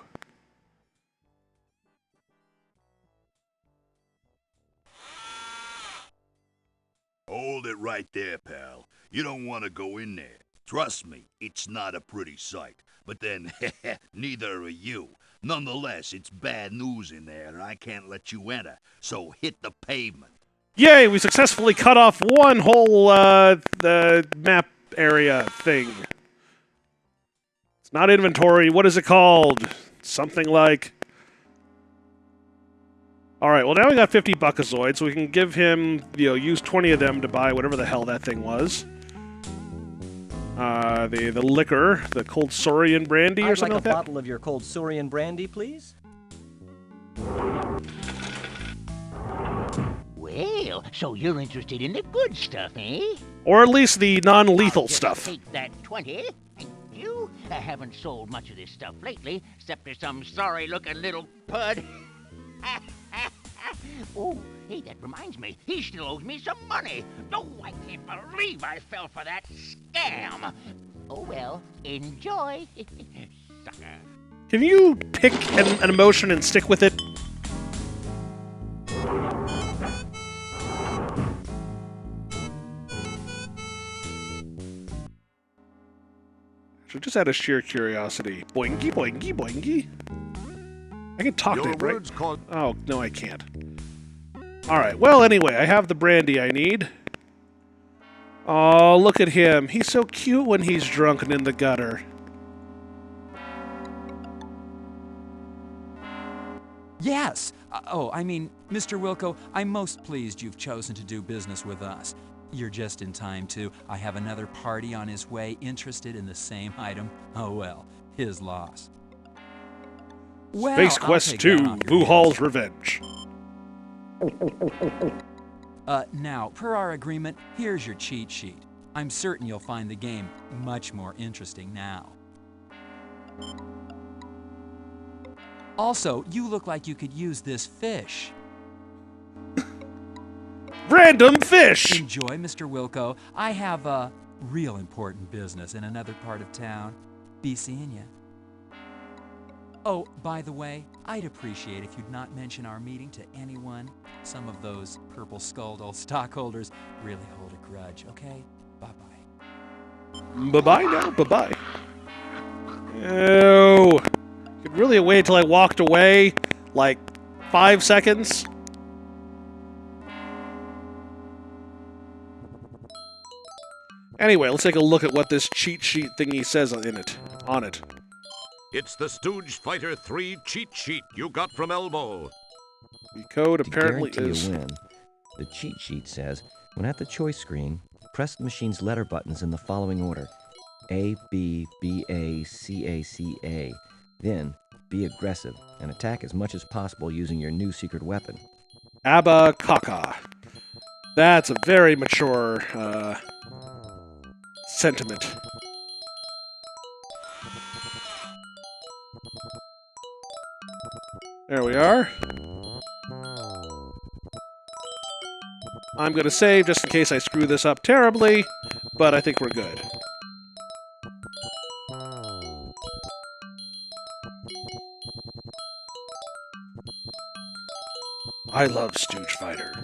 Hold it right there, pal. You don't want to go in there. Trust me, it's not a pretty sight. But then, neither are you. Nonetheless, it's bad news in there, and I can't let you enter. So hit the pavement. Yay, we successfully cut off one whole, the map area thing. It's not inventory. What is it called? Something like... Alright, well now we got 50 Buckazoids, so we can give him, use 20 of them to buy whatever the hell that thing was. The liquor, the Cold Saurian brandy or something like that? I'd like a bottle of your Cold Saurian brandy, please. Well, so you're interested in the good stuff, eh? Or at least the non-lethal Just stuff. Take that 20. Thank you. I haven't sold much of this stuff lately, except to some sorry-looking little pud. Oh, hey, that reminds me. He still owes me some money. No, I can't believe I fell for that scam. Oh, well, enjoy. Sucker. Can you pick an emotion and stick with it? So just out of sheer curiosity. Boingy, boingy, boingy. I can talk to him, right? Oh, no, I can't. Alright, well, anyway, I have the brandy I need. Oh, look at him. He's so cute when he's drunk and in the gutter. Yes! I mean, Mr. Wilco, I'm most pleased you've chosen to do business with us. You're just in time, too. I have another party on his way interested in the same item. Oh, well, his loss. Well, Space Quest 2, Vuhal's Revenge. Now, per our agreement, here's your cheat sheet. I'm certain you'll find the game much more interesting now. Also, you look like you could use this fish. Random fish! Enjoy, Mr. Wilco. I have a real important business in another part of town. Be seeing ya. Oh, by the way, I'd appreciate if you'd not mention our meeting to anyone. Some of those purple-skulled old stockholders really hold a grudge, okay? Bye-bye. Bye-bye now? Bye-bye. Ew. Could really have waited till I walked away, like 5 seconds. Anyway, let's take a look at what this cheat sheet thingy says on it. It's the Stooge Fighter 3 cheat sheet you got from Elmo. The code apparently to guarantee is... a win, the cheat sheet says, when at the choice screen, press the machine's letter buttons in the following order. A, B, B, A, C, A, C, A. Then, be aggressive and attack as much as possible using your new secret weapon. Abba Kaka. That's a very mature, sentiment. There we are. I'm gonna save just in case I screw this up terribly, but I think we're good. I love Stooge Fighter.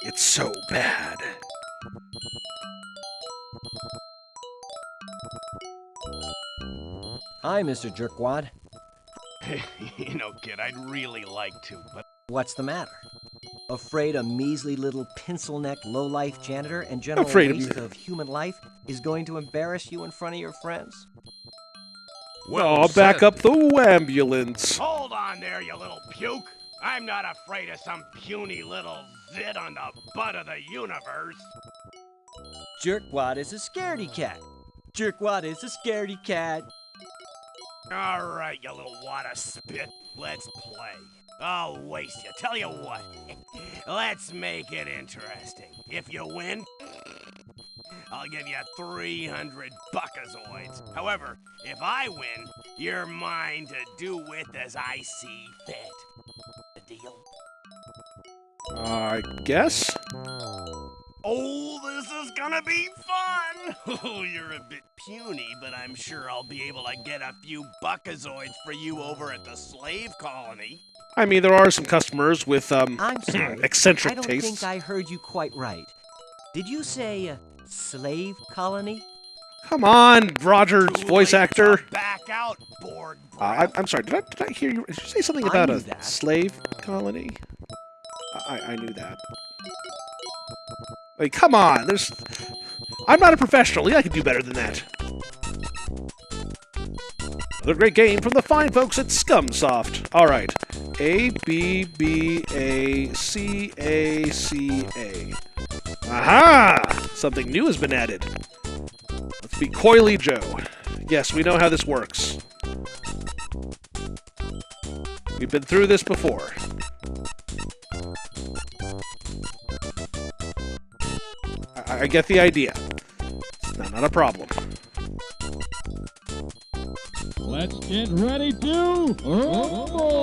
It's so bad. Hi, Mr. Jerkwad. You know, kid, I'd really like to, but... What's the matter? Afraid a measly little pencil-necked low-life janitor and general Afraid of waste of human life is going to embarrass you in front of your friends? Well, back up the ambulance. Hold on there, you little puke. I'm not afraid of some puny little zit on the butt of the universe. Jerkwad is a scaredy cat. Jerkwad is a scaredy cat. All right, you little wad of spit. Let's play. I'll waste you. Tell you what. Let's make it interesting. If you win, I'll give you 300 buckazoids. However, if I win, you're mine to do with as I see fit. A deal? I guess? Oh, this is gonna be fun! Oh, you're a bit puny, but I'm sure I'll be able to get a few buckazoids for you over at the slave colony. I mean, there are some customers with, I'm sorry. eccentric I don't tastes. think I heard you quite right. Did you say slave colony? Come on, Roger's voice actor. Back out, Borg. I'm sorry, did I hear you? Did you say something about a slave colony? I knew that. Like, come on, I'm not a professional. Yeah, I can do better than that. Another great game from the fine folks at Scumsoft. All right. A-B-B-A-C-A-C-A. Aha! Something new has been added. Let's be Coily Joe. Yes, we know how this works. We've been through this before. I get the idea. It's not a problem. Let's get ready to rumble!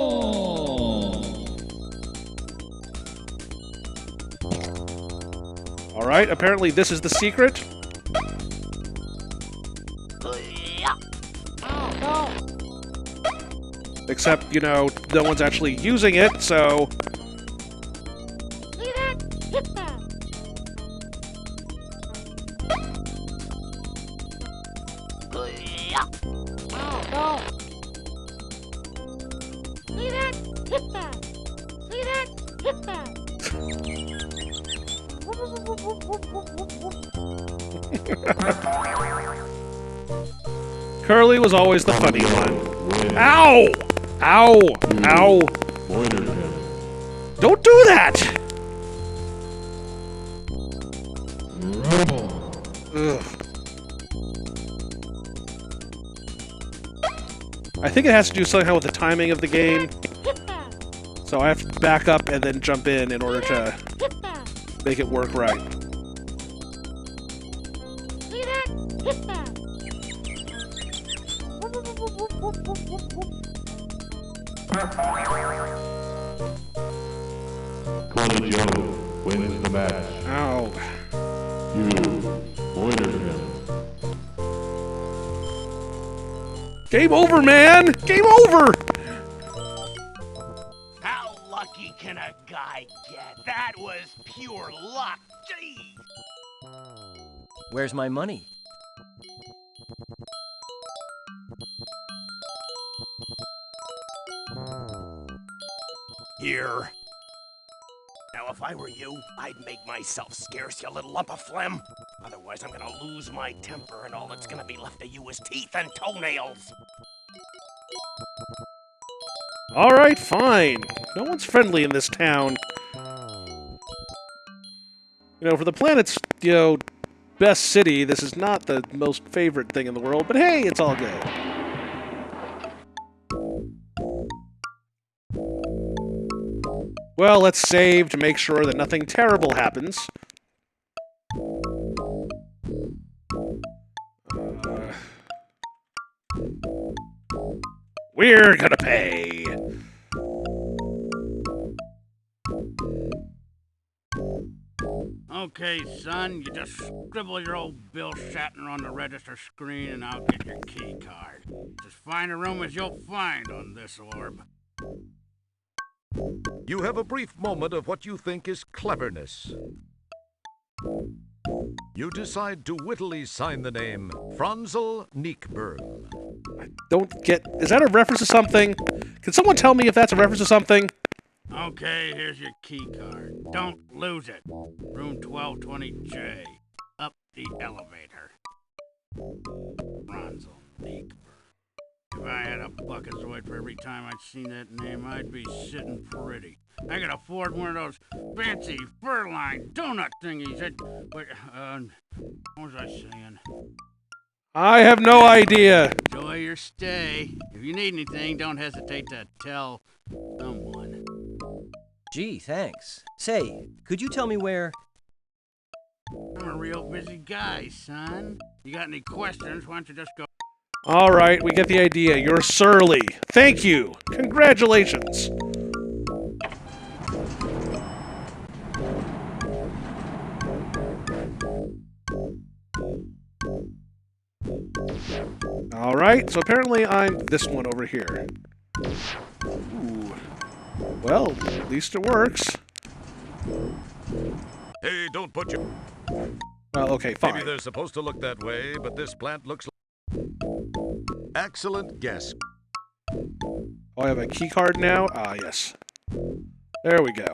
Alright, apparently this is the secret. Except, no one's actually using it, so... Curly was always the funny one. Ow! Ow! Ow! Don't do that! Ugh. I think it has to do somehow with the timing of the game. So I have to back up and then jump in order to make it work right. Coily Joe wins the match. Ow. You pointed him. Game over, man! Game over! How lucky can a guy get? That was pure luck. Gee! Where's my money? Here. Now, if I were you, I'd make myself scarce, you little lump of phlegm. Otherwise, I'm gonna lose my temper, and all that's gonna be left of you is teeth and toenails. Alright, fine. No one's friendly in this town. For the planet's, best city, this is not the most favorite thing in the world, but hey, it's all good. Well, let's save to make sure that nothing terrible happens. We're gonna pay! Okay, son, you just scribble your old Bill Shatner on the register screen and I'll get your key card. As fine a room as you'll find on this orb. You have a brief moment of what you think is cleverness. You decide to wittily sign the name Franzel Neekburn. I don't get... Is that a reference to something? Can someone tell me if that's a reference to something? Okay, here's your key card. Don't lose it. Room 1220J. Up the elevator. Franzel Neekburn. If I had a buckazoid for every time I'd seen that name, I'd be sitting pretty. I could afford one of those fancy fur-lined donut thingies that... what was I saying? I have no idea. Enjoy your stay. If you need anything, don't hesitate to tell someone. Gee, thanks. Say, could you tell me where... I'm a real busy guy, son. You got any questions, why don't you just go... All right, we get the idea. You're surly. Thank you. Congratulations. All right, so apparently I'm this one over here. Ooh. Well, at least it works. Hey, don't put your... Well, okay, fine. Maybe they're supposed to look that way, but this plant looks like... Excellent guess. Oh, I have a key card now? Ah, yes. There we go.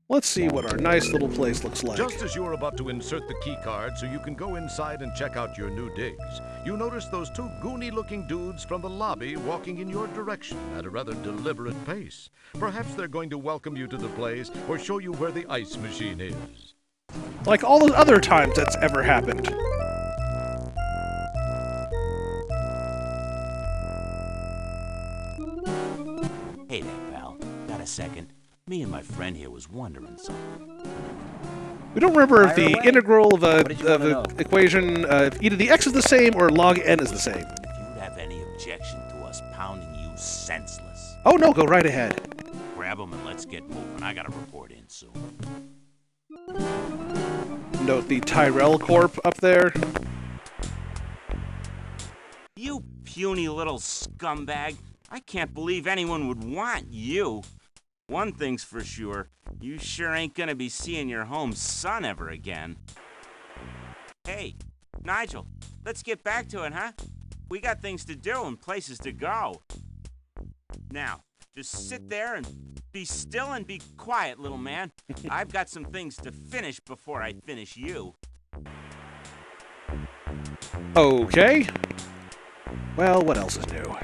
Let's see what our nice little place looks like. Just as you are about to insert the key card so you can go inside and check out your new digs, you notice those two goony-looking dudes from the lobby walking in your direction at a rather deliberate pace. Perhaps they're going to welcome you to the place or show you where the ice machine is. Like all the other times that's ever happened. Hey there, pal. Got a second? Me and my friend here was wondering something. We don't remember if Fire the away. integral of What did you wanna an know? equation, if either the x is the same or log n is the same. If you'd have any objection to us pounding you senseless, Oh no, go right ahead. grab them and let's get moving. I gotta report in soon. Note the Tyrell Corp up there. You puny little scumbag. I can't believe anyone would want you. One thing's for sure, you sure ain't gonna be seeing your home son ever again. Hey, Nigel, let's get back to it, huh? We got things to do and places to go. Now, just sit there and be still and be quiet, little man. I've got some things to finish before I finish you. Okay. Well, what else is new?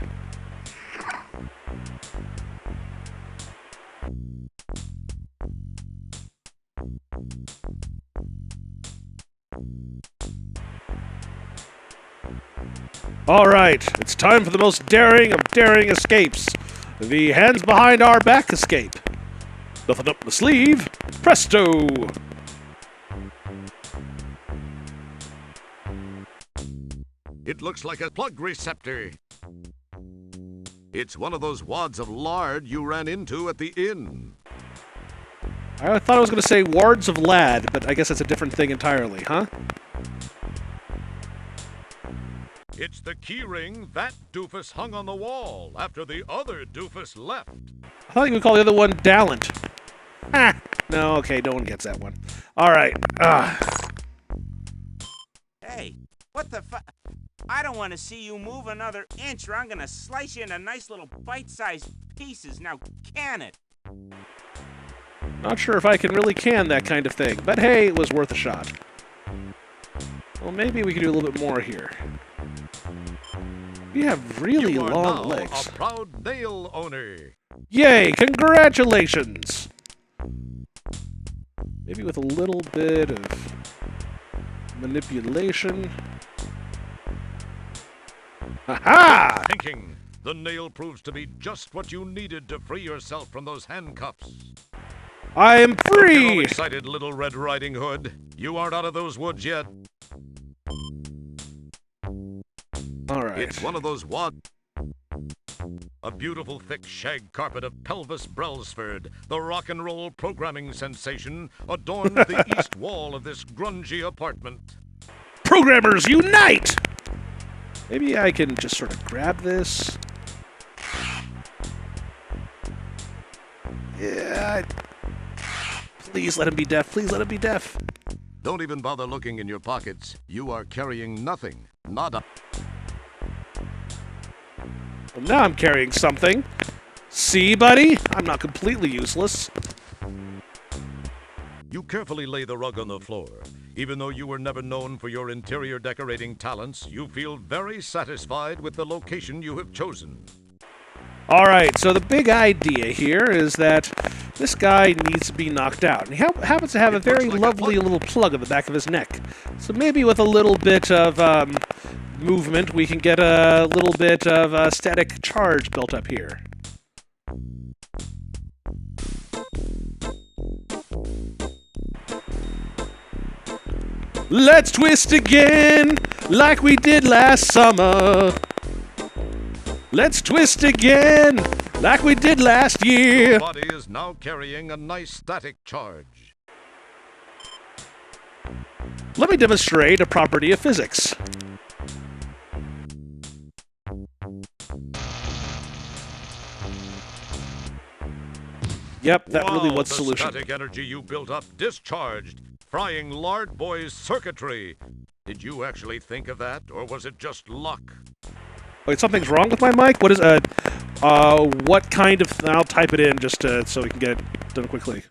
All right, it's time for the most daring of daring escapes. The hands behind our back escape. Nothing up the sleeve. Presto! It looks like a plug receptor. It's one of those wads of lard you ran into at the inn. I thought I was going to say wards of lad, but I guess that's a different thing entirely, huh? It's the key ring that doofus hung on the wall after the other doofus left. I thought you would call the other one Dallant. Ah, no, okay, no one gets that one. All right. Hey, what the fu- I don't want to see you move another inch or I'm gonna slice you into nice little bite-sized pieces. Now, can it? Not sure if I can really can that kind of thing, but hey, it was worth a shot. Well, maybe we can do a little bit more here. We have really You are long now legs. a proud nail owner. Yay, congratulations! Maybe with a little bit of manipulation. Ha-ha! Thinking, the nail proves to be just what you needed to free yourself from those handcuffs. I am Don't get all free! excited, Little Red Riding Hood. You aren't out of those woods yet. All right. It's one of those a beautiful thick shag carpet of Pelvis Brelsford, the rock and roll programming sensation, adorned the east wall of this grungy apartment. Programmers unite! Maybe I can just sort of grab this. Yeah. Please let him be deaf. Please let him be deaf. Don't even bother looking in your pockets. You are carrying nothing. Nada. Well, now I'm carrying something. See, buddy? I'm not completely useless. You carefully lay the rug on the floor. Even though you were never known for your interior decorating talents, you feel very satisfied with the location you have chosen. All right, so the big idea here is that this guy needs to be knocked out. And he happens to have a very lovely little plug on the back of his neck. So maybe with a little bit of movement, we can get a little bit of static charge built up here. Let's twist again, like we did last summer. Let's twist again, like we did last year. Your body is now carrying a nice static charge. Let me demonstrate a property of physics. Yep, that really was the solution. The static energy you built up discharged, frying Lard Boy's circuitry. Did you actually think of that, or was it just luck? Wait, something's wrong with my mic? What is, what kind of... I'll type it in just so we can get it done quickly.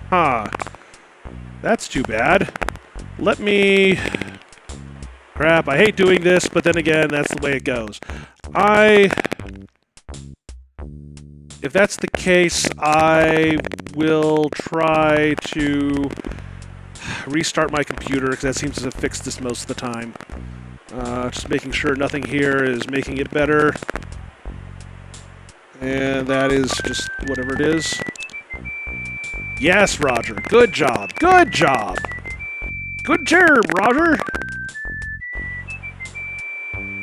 Huh. That's too bad. Let me... Crap, I hate doing this, but then again, that's the way it goes. If that's the case, I will try to restart my computer, because that seems to have fixed this most of the time. Just making sure nothing here is making it better. And that is just whatever it is. Yes, Roger. Good job. Good job. Good job, Roger.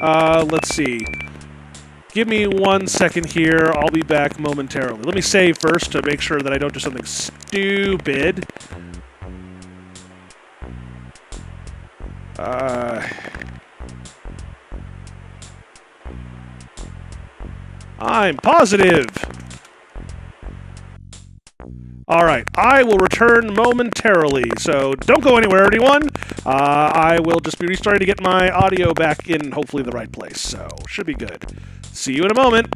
Let's see. Give me 1 second here. I'll be back momentarily. Let me save first to make sure that I don't do something stupid. I'm positive. Alright, I will return momentarily, so don't go anywhere, anyone. I will just be restarting to get my audio back in, hopefully, the right place, so should be good. See you in a moment.